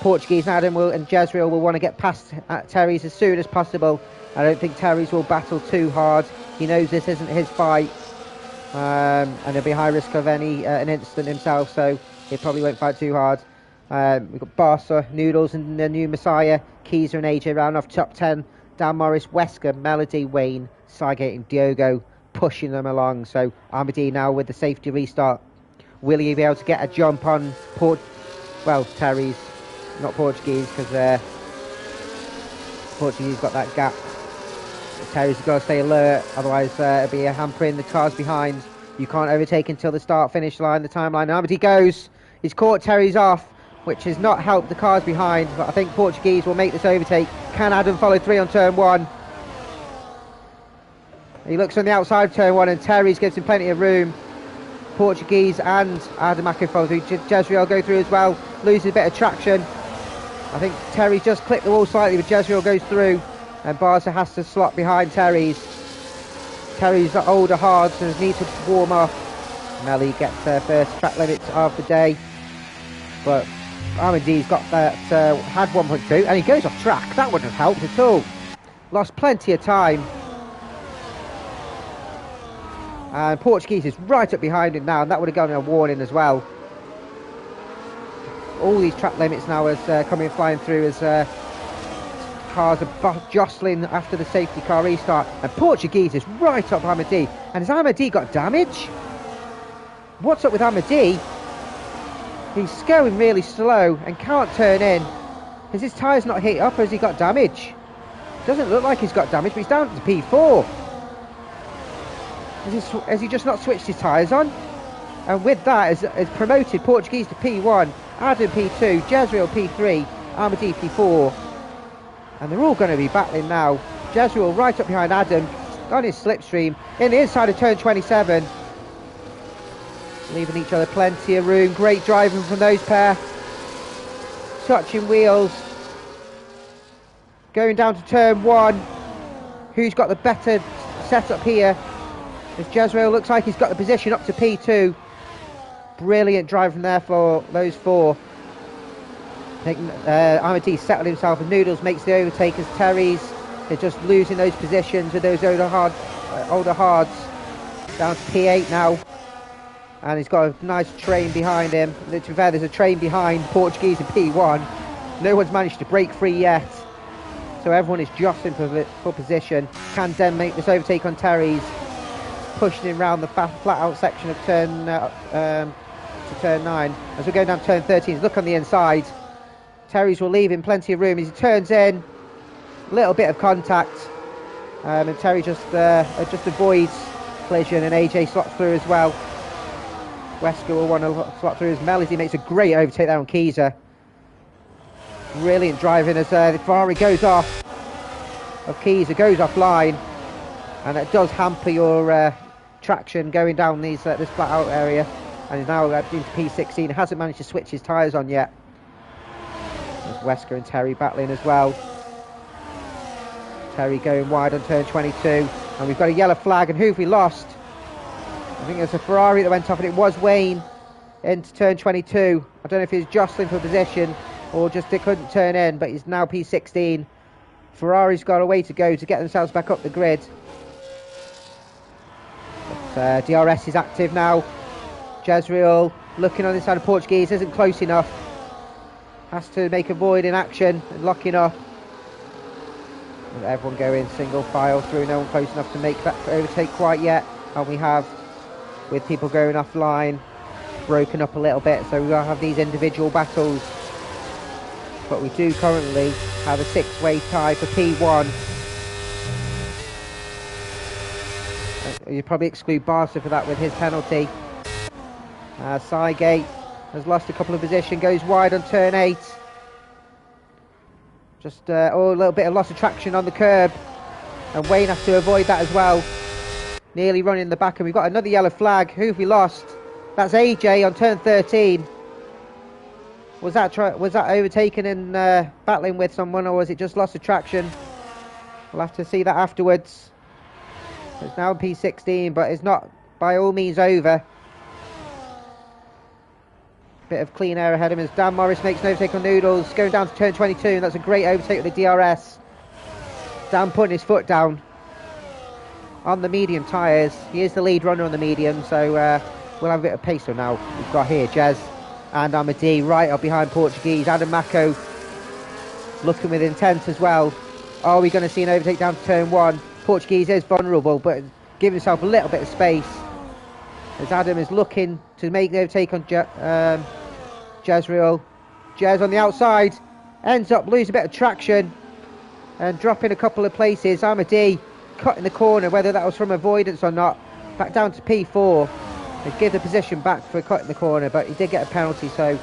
A: Portuguese Adam and Jezreel will want to get past Terry's as soon as possible. I don't think Terry's will battle too hard. He knows this isn't his fight, and he'll be high risk of an incident himself, so he probably won't fight too hard. We've got Barca, Noodles and the new Messiah, Keezer and AJ round off top 10. Dan Morris, Wesker, Melody, Wayne, Sygate and Diogo pushing them along. So Ahmadi now with the safety restart. Will he be able to get a jump on Terry's, not Portuguese, because Portuguese got that gap. Terry's got to stay alert, otherwise it'll be a hampering the cars behind. You can't overtake until the start-finish line, the timeline. Ahmadi goes. He's caught Terry's off, which has not helped the cars behind, but I think Portuguese will make this overtake. Can Adam follow through on turn 1? He looks on the outside of turn 1 and Terry's gives him plenty of room. Portuguese and Adam Mako follow through. Jezreel go through as well, loses a bit of traction. I think Terry's just clipped the wall slightly, but Jezreel goes through and Barca has to slot behind Terry's. Terry's the older hard, so needs to warm up. Melly gets her first track limits of the day, but Ahmadi's got that, had 1.2 and he goes off track. That wouldn't have helped at all. Lost plenty of time. And Portuguese is right up behind him now, and that would have gone a warning as well. All these track limits now is coming flying through as cars are jostling after the safety car restart. And Portuguese is right up Ahmadi. And has Ahmadi got damage? What's up with Ahmadi? He's going really slow and can't turn in. Has his tyres not hit up, or has he got damage? Doesn't look like he's got damage, but he's down to P4. Has he just not switched his tyres on? And with that, has promoted Portuguese to P1, Adam P2, Jezreel P3, Ahmadi P4. And they're all going to be battling now. Jezreel right up behind Adam on his slipstream in the inside of turn 27. Leaving each other plenty of room. Great driving from those pair. Touching wheels. Going down to turn 1. Who's got the better setup here? As Jezreel looks like he's got the position up to P2. Brilliant drive from there for those four. Ahmadi settled himself and Noodles makes the overtake as Terry's. They're just losing those positions with those older hards. Down to P8 now. And he's got a nice train behind him. To be fair, there's a train behind Portuguese in P1. No one's managed to break free yet. So everyone is jostling for position. Can Den make this overtake on Terry's? Pushing him round the flat out section of turn 9. As we're going down turn 13, look on the inside. Terry's will leave him plenty of room as he turns in. A little bit of contact. And Terry just avoids collision, and AJ slots through as well. Wesker will want to slot through as Melody makes a great overtake there on Keezer. Brilliant driving as the Ferrari goes off. Keezer goes offline. And it does hamper your traction going down this flat out area. And he's now into P16. Hasn't managed to switch his tyres on yet. There's Wesker and Terry battling as well. Terry going wide on turn 22. And we've got a yellow flag. And who have we lost? I think there's a Ferrari that went off, and it was Wayne into turn 22. I don't know if he's jostling for position or just it couldn't turn in, but he's now P16. Ferrari's got a way to go to get themselves back up the grid. But, DRS is active now. Jezreel looking on the side of Portuguese, isn't close enough. Has to make a void in action and locking up. And everyone going single file through, no one close enough to make that overtake quite yet. And we have, with people going offline, broken up a little bit, so we'll have these individual battles. But we do currently have a 6-way tie for P1. You probably exclude Barca for that with his penalty. Sygate has lost a couple of positions, goes wide on turn 8. Just a little bit of loss of traction on the curb, and Wayne has to avoid that as well. Nearly running the back, and we've got another yellow flag. Who have we lost? That's AJ on turn 13. Was that overtaken and battling with someone, or was it just loss of traction? We'll have to see that afterwards. It's now P16, but it's not by all means over. Bit of clean air ahead of him as Dan Morris makes an overtake on Noodles, going down to turn 22, and that's a great overtake with the DRS. Dan putting his foot down on the medium tyres. He is the lead runner on the medium, so we'll have a bit of pace now. We've got here Jez and Amadi right up behind Portuguese. Adam Mako looking with intent as well. Are we going to see an overtake down to turn 1? Portuguese is vulnerable, but give himself a little bit of space as Adam is looking to make the overtake on Jezreel. Jez on the outside ends up losing a bit of traction and dropping a couple of places. Amadi cutting the corner, whether that was from avoidance or not, back down to P4. They give the position back for cutting the corner, but he did get a penalty, so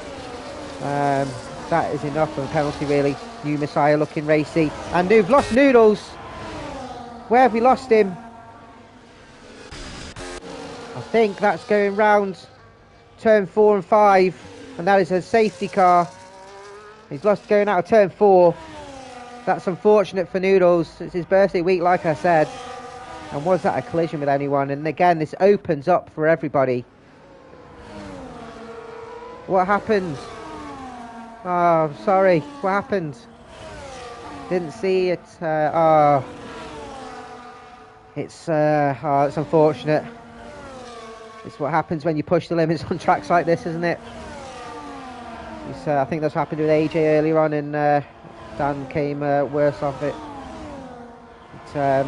A: that is enough of a penalty really. New Messiah looking racy, and we've lost Noodles. Where have we lost him? I think that's going round turn 4 and 5, and that is a safety car. He's lost going out of turn 4. That's unfortunate for Noodles. It's his birthday week, like I said. And was that a collision with anyone? And again, this opens up for everybody. What happened? Oh, sorry. What happened? Didn't see it. It's unfortunate. It's what happens when you push the limits on tracks like this, isn't it? I think that's happened with AJ earlier on, and Dan came worse off it. But,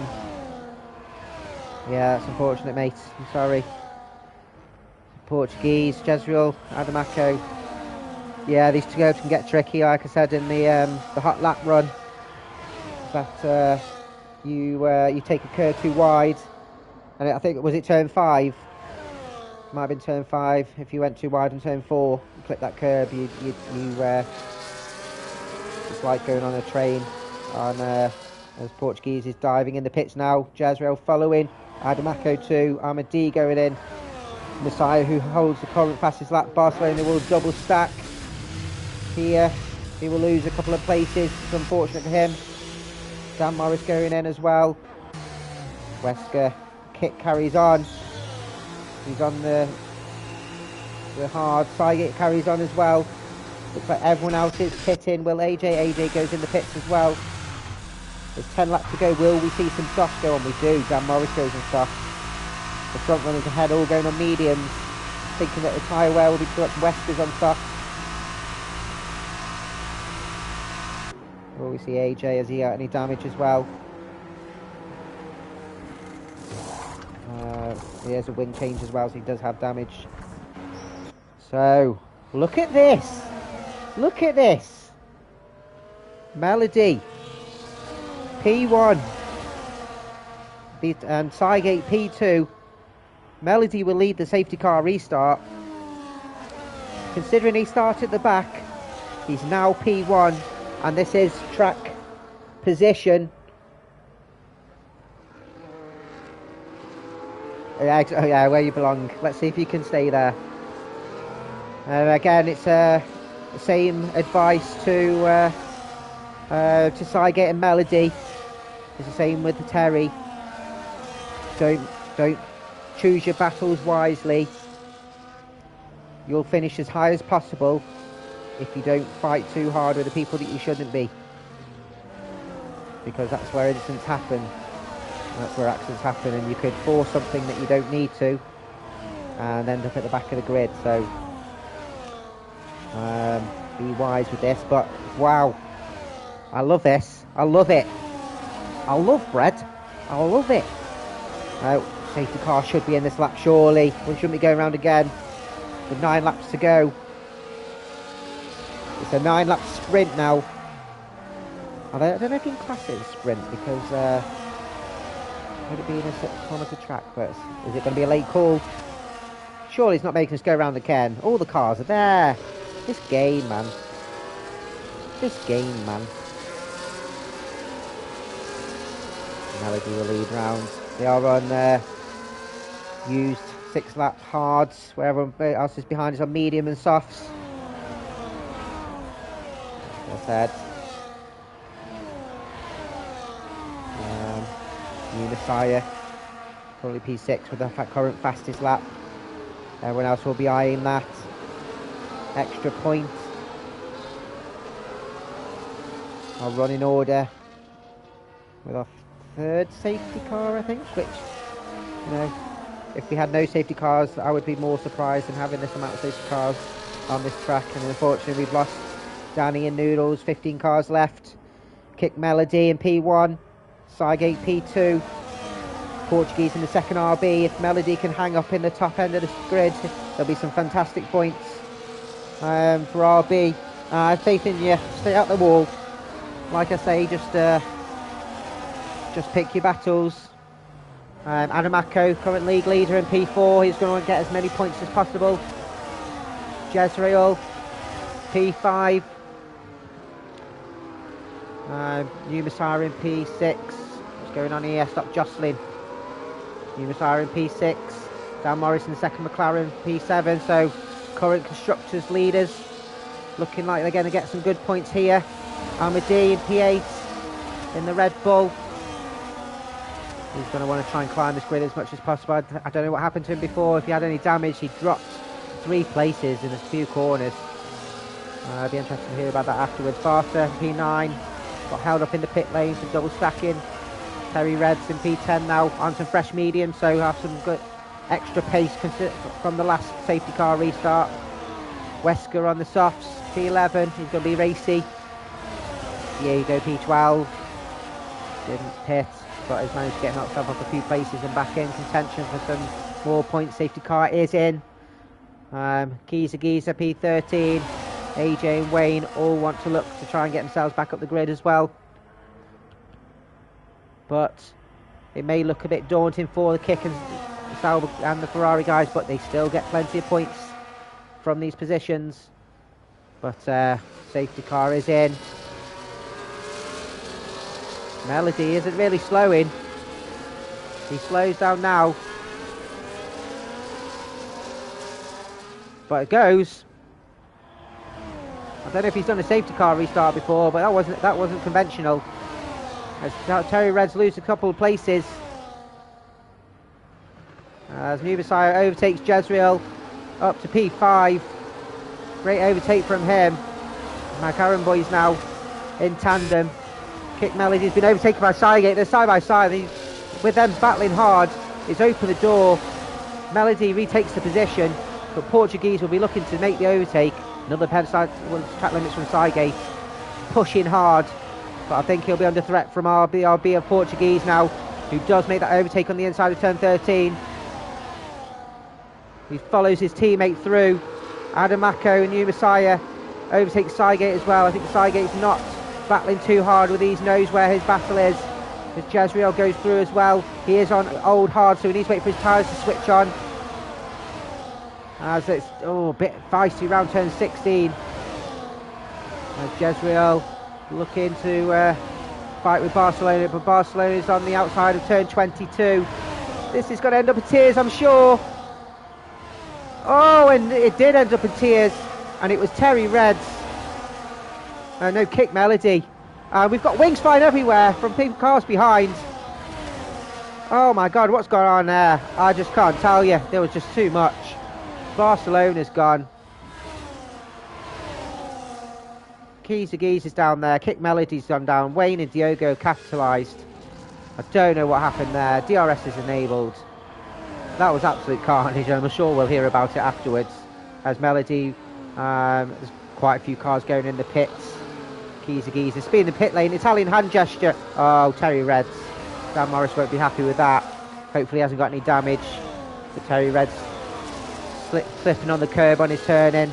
A: yeah, that's unfortunate, mate. I'm sorry. Portuguese, Jezreel, Adamako. Yeah, these two can get tricky, like I said in the hot lap run. That you take a curve too wide, and I think was it turn 5. Might have been turn 5. If you went too wide on turn 4, you clip that curb, you it's like going on a train. On as Portuguese is diving in the pits now. Jezreel following. Adamako 2. Amadi going in. Messiah, who holds the current fastest lap. Barcelona will double stack here. He will lose a couple of places. It's unfortunate for him. Dan Morris going in as well. Wesker kit carries on. He's on the hard. Sygate carries on as well. Looks like everyone else is pitting. Will AJ goes in the pits as well. There's 10 laps to go. Will we see some softs go on? We do. Dan Morris goes on softs. The front runners ahead all going on mediums, thinking that the tyre wear will be too much. Wesker's on softs. Will we see AJ? Has he got any damage as well? He has a wing change as well, so he does have damage. So, look at this. Look at this. Melody, P1. And Sygate, P2. Melody will lead the safety car restart. Considering he started at the back, he's now P1. And this is track position. Yeah, where you belong. Let's see if you can stay there. Again, it's the same advice to Sygate and Melody. It's the same with the Terry. Don't choose your battles wisely. You'll finish as high as possible if you don't fight too hard with the people that you shouldn't be. Because that's where incidents happen. That's where accidents happen, and you could force something that you don't need to and end up at the back of the grid. So be wise with this. But wow, I love this. I love it. I love bread. I love it. Safety car should be in this lap surely. We shouldn't be going around again with 9 laps to go. It's a 9-lap sprint now. I don't know if you can class it as a sprint because would it be in a 6-kilometre track, but is it going to be a late call? Surely it's not making us go around again. All the cars are there. This game, man. This game, man. Melody will lead round. They are on used 6-lap hards, where everyone else is behind is on medium and softs. As I said. New Messiah Currently P6 with the current fastest lap. Everyone else will be eyeing that extra point. Our running order with our third safety car, I think, which, you know, if we had no safety cars, I would be more surprised than having this amount of safety cars on this track. And unfortunately, we've lost Danny and Noodles, 15 cars left. Kick Melody in P1, Cygate P2, Portuguese in the second RB. If Melody can hang up in the top end of the grid, there'll be some fantastic points for RB. I have faith in you. Stay out the wall. Like I say, just pick your battles. Adamako, current league leader in P4. He's going to get as many points as possible. Jezreel, P5. New Messiah in P6. What's going on here? Stop jostling. New Messiah in P6. Dan Morrison, second McLaren, P7. So current constructors leaders looking like they're going to get some good points here. Amadi in P8 in the Red Bull. He's going to want to try and climb this grid as much as possible. I don't know what happened to him before. If he had any damage, he dropped 3 places in a few corners. I'd be interested to hear about that afterwards. Barter, P9, got held up in the pit lane for double stacking. Terry Reds in P10 now on some fresh medium, so have some good extra pace from the last safety car restart. Wesker on the softs, P11, he's going to be racy. Diego P12, didn't pit, but has managed to get himself up a few places and back in contention for some more points. Safety car is in. Giza P13, AJ and Wayne all want to look to try and get themselves back up the grid as well. But it may look a bit daunting for the Kick and the Ferrari guys, but they still get plenty of points from these positions. But safety car is in. Melody isn't really slowing. He slows down now. But it goes. I don't know if he's done a safety car restart before, but that wasn't conventional. As Terry Reds lose a couple of places. As New Messiah overtakes Jezreel up to P5. Great overtake from him. McLaren boys now in tandem. Kick Melody's been overtaken by Cygate. They're side by side. With them battling hard, it's opened the door. Melody retakes the position, but Portuguese will be looking to make the overtake. Another track limits from Cygate. Pushing hard, but I think he'll be under threat from RB of Portuguese now, who does make that overtake on the inside of turn 13. He follows his teammate through. Adamako and New Messiah overtakes Cygate as well. I think Cygate's not battling too hard with these, knows where his battle is. As Jezreel goes through as well. He is on old hard, so he needs to wait for his tyres to switch on. As it's a bit feisty around turn 16. As Jezreel looking to fight with Barcelona, but Barcelona is on the outside of turn 22. This is going to end up in tears, I'm sure. Oh, and it did end up in tears, and it was Terry Reds. No, Kick Melody. We've got wings flying everywhere from people cars behind. Oh my God, what's going on there? I just can't tell you. There was just too much. Barcelona's gone. Giza is down there. Kick Melody's gone down. Wayne and Diogo capitalised. I don't know what happened there. DRS is enabled. That was absolute carnage, and I'm sure we'll hear about it afterwards. As Melody, there's quite a few cars going in the pits. Giza speed in the pit lane. Italian hand gesture. Oh, Terry Reds. Dan Morris won't be happy with that. Hopefully he hasn't got any damage. But Terry Reds slipping on the curb on his turn in.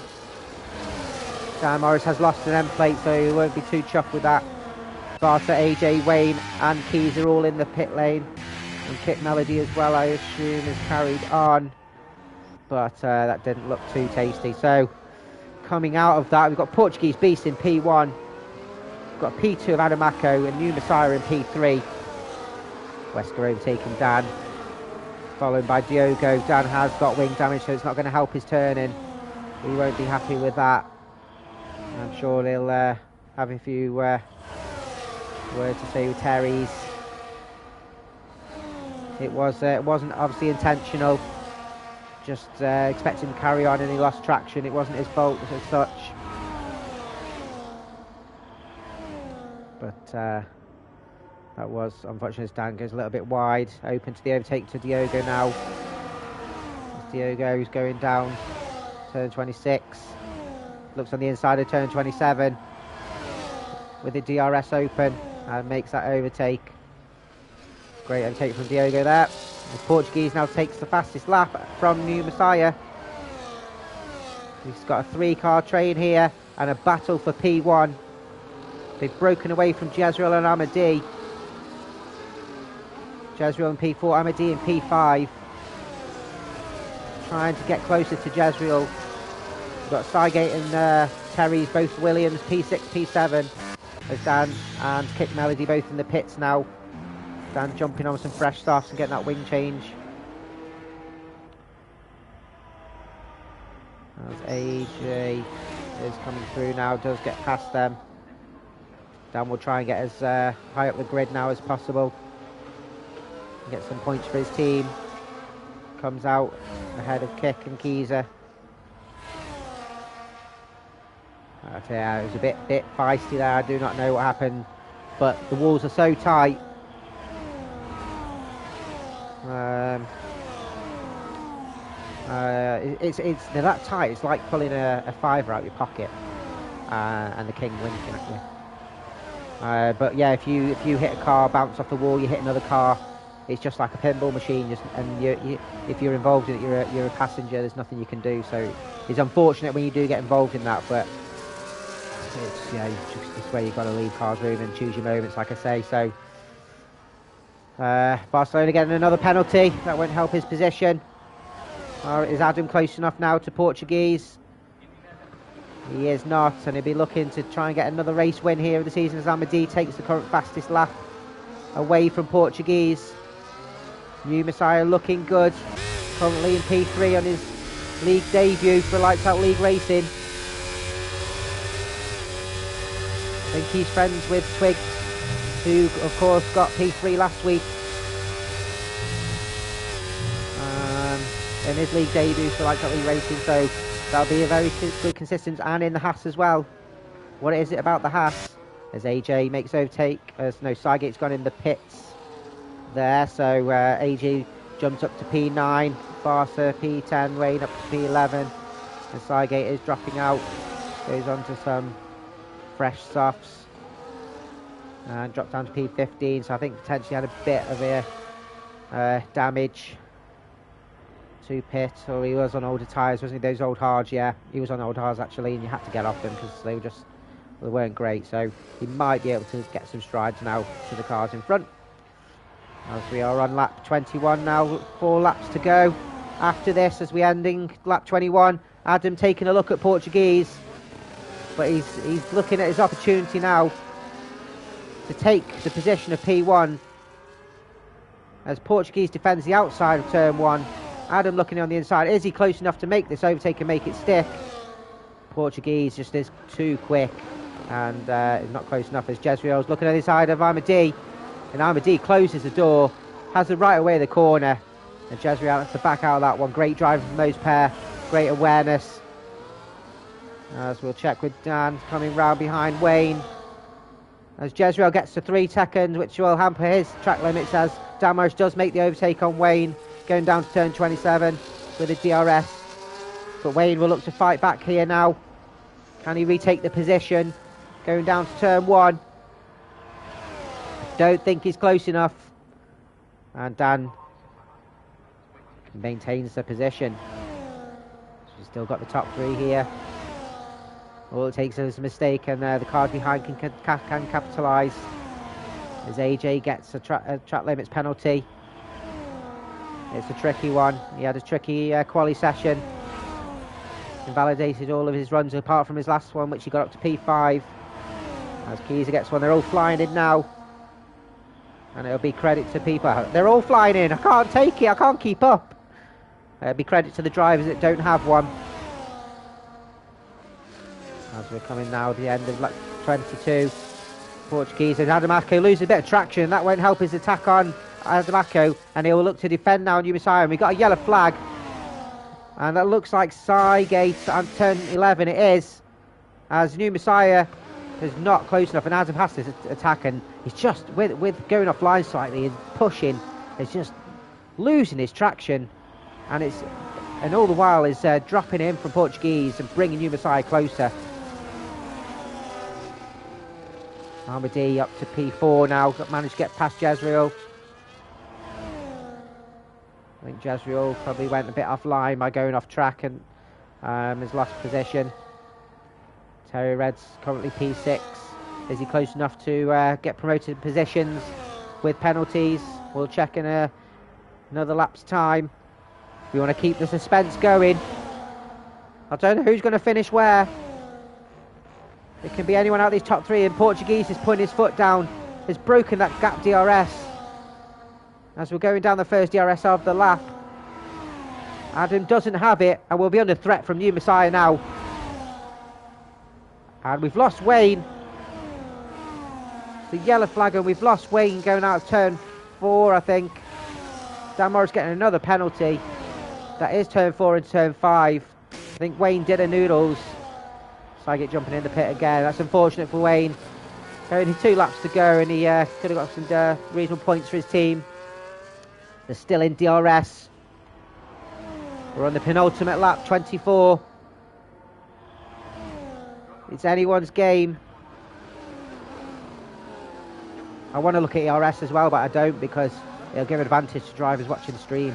A: Dan Morris has lost an end plate, so he won't be too chuffed with that. Barter, AJ, Wayne and Keys are all in the pit lane. And Kit Melody as well, I assume, is carried on. But that didn't look too tasty. So, coming out of that, we've got Portuguese Beast in P1. We've got P2 of Adamako and New Messiah in P3. Wesker overtaking Dan. Followed by Diogo. Dan has got wing damage, so it's not going to help his turn in. He won't be happy with that. I'm sure he'll have a few words to say with Terry's. It wasn't obviously intentional. Just expecting to carry on, and he lost traction. It wasn't his fault as such. But that was unfortunately as Dan goes a little bit wide. Open to the overtake to Diogo now. As Diogo's going down turn 26. Looks on the inside of turn 27 with the DRS open and makes that overtake. Great overtake from Diogo there. The Portuguese now takes the fastest lap from New Messiah. He's got a 3-car train here and a battle for P1. They've broken away from Jezreel and Amadi. Jezreel in P4, Amadi in P5. Trying to get closer to Jezreel. We've got Cygate and Terry's, both Williams, P6, P7. There's Dan and Kick Melody both in the pits now. Dan jumping on some fresh softs and getting that wing change. As AJ is coming through now, does get past them. Dan will try and get as high up the grid now as possible. Get some points for his team. Comes out ahead of Kick and Keezer. Yeah, it was a bit feisty there. I do not know what happened, but the walls are so tight. They're that tight. It's like pulling a fiver out your pocket, and the king winking at you. But yeah, if you hit a car, bounce off the wall, you hit another car. It's just like a pinball machine. And if you're involved in it, you're a passenger. There's nothing you can do. So it's unfortunate when you do get involved in that, but it's where you've got to leave cars room and choose your moments, like I say. So Barcelona getting another penalty. That won't help his position. Is Adam close enough now to Portuguese? He is not, and he'll be looking to try and get another race win here of the season as Amadi takes the current fastest lap away from Portuguese. New Messiah looking good, currently in P3 on his league debut for Lights Out League Racing. I think he's friends with Twig, who of course got P3 last week in his league debut for Lights Out League Racing, so that'll be a very good consistency, and in the Haas as well. What is it about the Haas? As AJ makes overtake, Cygate's gone in the pits there, so AJ jumps up to P9, Barca P10, Wayne up to P11, and Cygate is dropping out, goes on to some fresh softs, and dropped down to P15, so I think potentially had a bit of a damage to pit, or he was on older tyres, wasn't he? Those old hards, yeah, he was on old hards actually, and you had to get off them because they weren't great, so he might be able to get some strides now to the cars in front. As we are on lap 21 now, 4 laps to go after this as we ending lap 21. Adam taking a look at Portuguese, but he's looking at his opportunity now to take the position of P1 as Portuguese defends the outside of turn 1. Adam looking on the inside. Is he close enough to make this overtake and make it stick? Portuguese just is too quick and is not close enough as Jezreel's looking on the side of Amadi. And Amadi closes the door, has it right away the corner. And Jezreel has to back out of that one. Great driving from those pair. Great awareness. As we'll check with Dan coming round behind Wayne. As Jezreel gets to 3 seconds, which will hamper his track limits as Damage does make the overtake on Wayne. Going down to turn 27 with a DRS. But Wayne will look to fight back here now. Can he retake the position? Going down to turn 1. Don't think he's close enough. And Dan maintains the position. She's still got the top 3 here. All it takes is a mistake and the cars behind can capitalise. As AJ gets a track limits penalty. It's a tricky one. He had a tricky quali session. Invalidated all of his runs apart from his last one, which he got up to P5. As Keezer gets one, they're all flying in now. And it'll be credit to people. They're all flying in. I can't take it. I can't keep up. It'll be credit to the drivers that don't have one. As we're coming now at the end of lap 22. Portuguese and Adam Asko loses a bit of traction. That won't help his attack on Adamako, and he will look to defend now New Messiah. And we've got a yellow flag, and that looks like Cygate on turn 11. It is, as New Messiah is not close enough, and Adam has this attack, and he's just with going offline slightly, he's pushing, he's just losing his traction, and all the while is dropping in from Portuguese and bringing New Messiah closer. Armady up to P4 now, managed to get past Jezreel. I think Jezreel probably went a bit offline by going off track and has lost position. Terry Red's currently P6. Is he close enough to get promoted positions with penalties? We'll check in another lap's time. We want to keep the suspense going. I don't know who's going to finish where. It can be anyone out of these top three, and Portuguese is putting his foot down. Has broken that gap DRS. As we're going down the first DRS of the lap. Adam doesn't have it, and will be under threat from New Messiah now. And we've lost Wayne. It's the yellow flag, and we've lost Wayne going out of turn 4, I think. Dan Morris getting another penalty. That is turn 4 and turn 5. I think Wayne did a noodles. Cygate jumping in the pit again. That's unfortunate for Wayne. Only 2 laps to go, and he could have got some reasonable points for his team. They're still in DRS. We're on the penultimate lap, 24. It's anyone's game. I want to look at ERS as well, but I don't, because it'll give advantage to drivers watching the stream.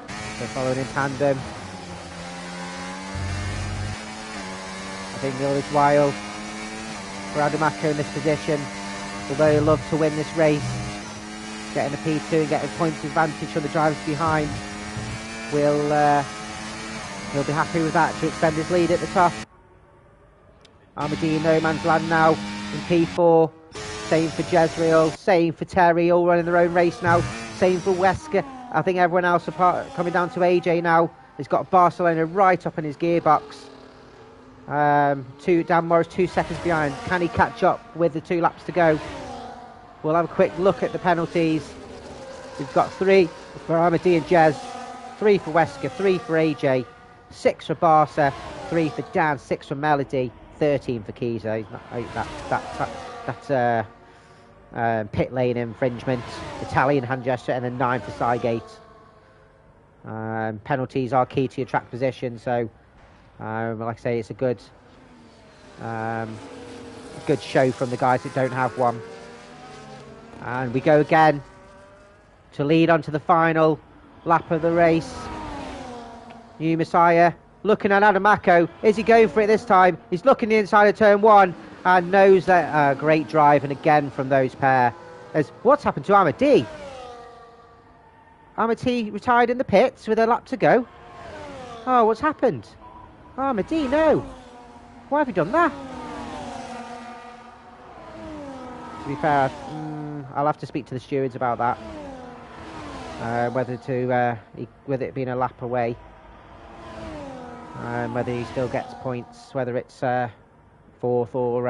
A: So following in tandem. I think all this while for Adamako in this position, although he'll love to win this race, getting a P2 and getting points advantage from the drivers behind, he'll be happy with that to extend his lead at the top. Armadillo no man's land now in P4. Same for Jezreel, same for Terry, all running their own race now. Same for Wesker. I think everyone else apart coming down to AJ now. He's got Barcelona right up in his gearbox. Dan Morris 2 seconds behind. Can he catch up with the 2 laps to go? We'll have a quick look at the penalties. We've got 3 for Armadillo and Jez, 3 for Wesker, 3 for AJ, 6 for Barca, 3 for Dan, 6 for Melody, 13 for Kizo. That's pit lane infringement, Italian hand gesture, and then 9 for Cygate. Penalties are key to your track position, so like I say, it's a good show from the guys that don't have one. And we go again to lead on to the final lap of the race. New Messiah looking at Adamako. Is he going for it this time? He's looking the inside of turn 1 and knows that great drive, and again from those pair. What's happened to Amity? Amity retired in the pits with a lap to go. Oh, what's happened? Amity, no. Why have you done that? To be fair, I'll have to speak to the stewards about that. Whether it being a lap away, whether he still gets points, whether it's 4th or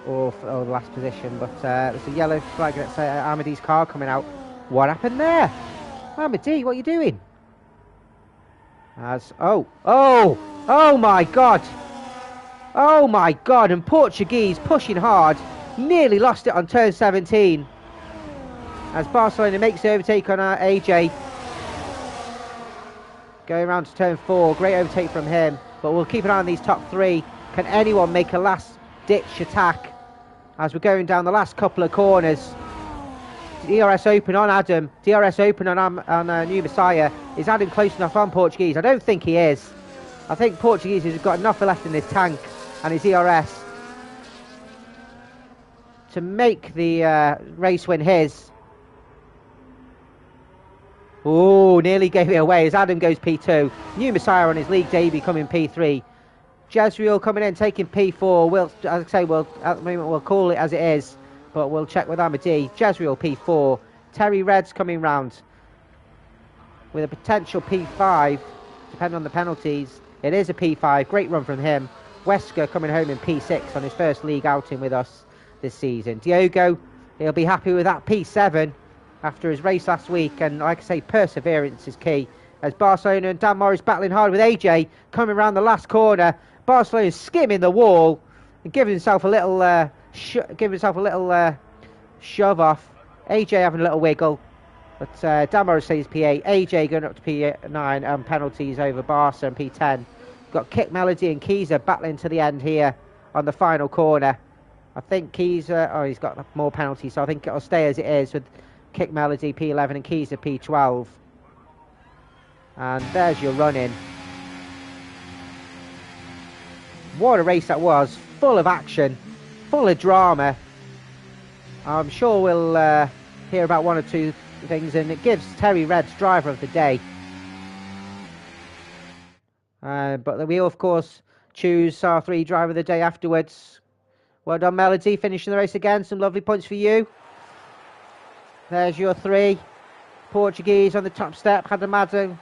A: the last position. But there's a yellow flag. That's Amady's car coming out. What happened there? Amady, what are you doing? Oh my God! Oh my God! And Portuguese pushing hard, nearly lost it on turn 17. As Barcelona makes the overtake on AJ. Going around to turn 4, great overtake from him. But we'll keep an eye on these top 3. Can anyone make a last-ditch attack as we're going down the last couple of corners? DRS open on Adam. DRS open on New Messiah. Is Adam close enough on Portuguese? I don't think he is. I think Portuguese has got enough left in his tank and his ERS to make the race win his. Oh, nearly gave it away as Adam goes P2. New Messiah on his league debut coming P3. Jezreel coming in, taking P4. As I say, at the moment we'll call it as it is, but we'll check with Amady. Jezreel P4. Terry Red's coming round with a potential P5, depending on the penalties. It is a P5. Great run from him. Wesker coming home in P6 on his first league outing with us this season. Diogo, he'll be happy with that P7 after his race last week, and like I say, perseverance is key. As Barcelona and Dan Morris battling hard with AJ coming around the last corner. Barcelona skimming the wall and giving himself a little shove off. AJ having a little wiggle, but Dan Morris stays P8. AJ going up to P9 and penalties over Barca and P10. Got Kick Melody and Keyser battling to the end here on the final corner. I think Keyser, he's got more penalties, so I think it'll stay as it is with Kick Melody P11 and Keyser P12. And there's your run-in. What a race that was. Full of action. Full of drama. I'm sure we'll hear about one or two things, and it gives Terry Red's driver of the day. But we'll, of course, choose our 3 driver of the day afterwards. Well done, Melody. Finishing the race again. Some lovely points for you. There's your 3. Portuguese on the top step. Adamado,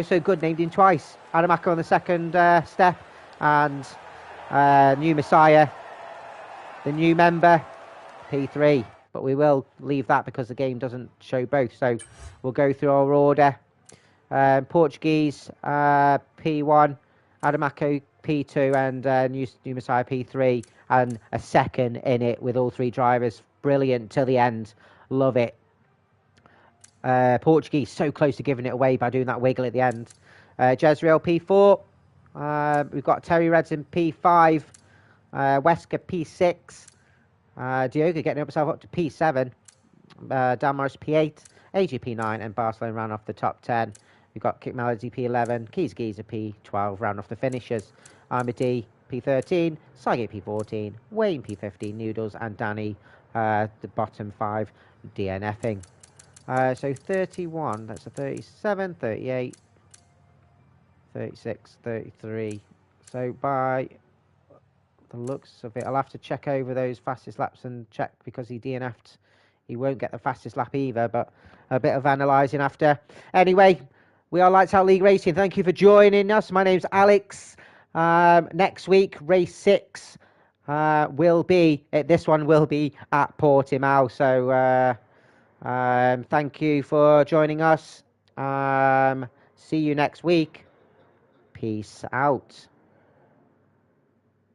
A: so good, named him twice. Adamako on the second step. And New Messiah, the new member, P3. But we will leave that because the game doesn't show both. So we'll go through our order. Portuguese, P1. Adamako, P2. And New Messiah, P3. And a second in it with all 3 drivers. Brilliant till the end. Love it. Portuguese so close to giving it away by doing that wiggle at the end. Jezreel P4. We've got Terry Reds in P5. Wesker P6. Diogo getting himself up to P7. Dan Morris P8. AG P9. And Barcelona ran off the top 10. We've got Kick Melody P11. Keys Geezer P12. Round off the finishers. Armady P13. Saigate P14. Wayne P15. Noodles and Danny the bottom 5 DNFing. So 31, that's a 37, 38, 36, 33. So by the looks of it, I'll have to check over those fastest laps and check because he DNF'd. He won't get the fastest lap either, but a bit of analysing after. Anyway, we are Lights Out League Racing. Thank you for joining us. My name's Alex. Next week, race 6 will be at Portimao. So thank you for joining us. See you next week. Peace out.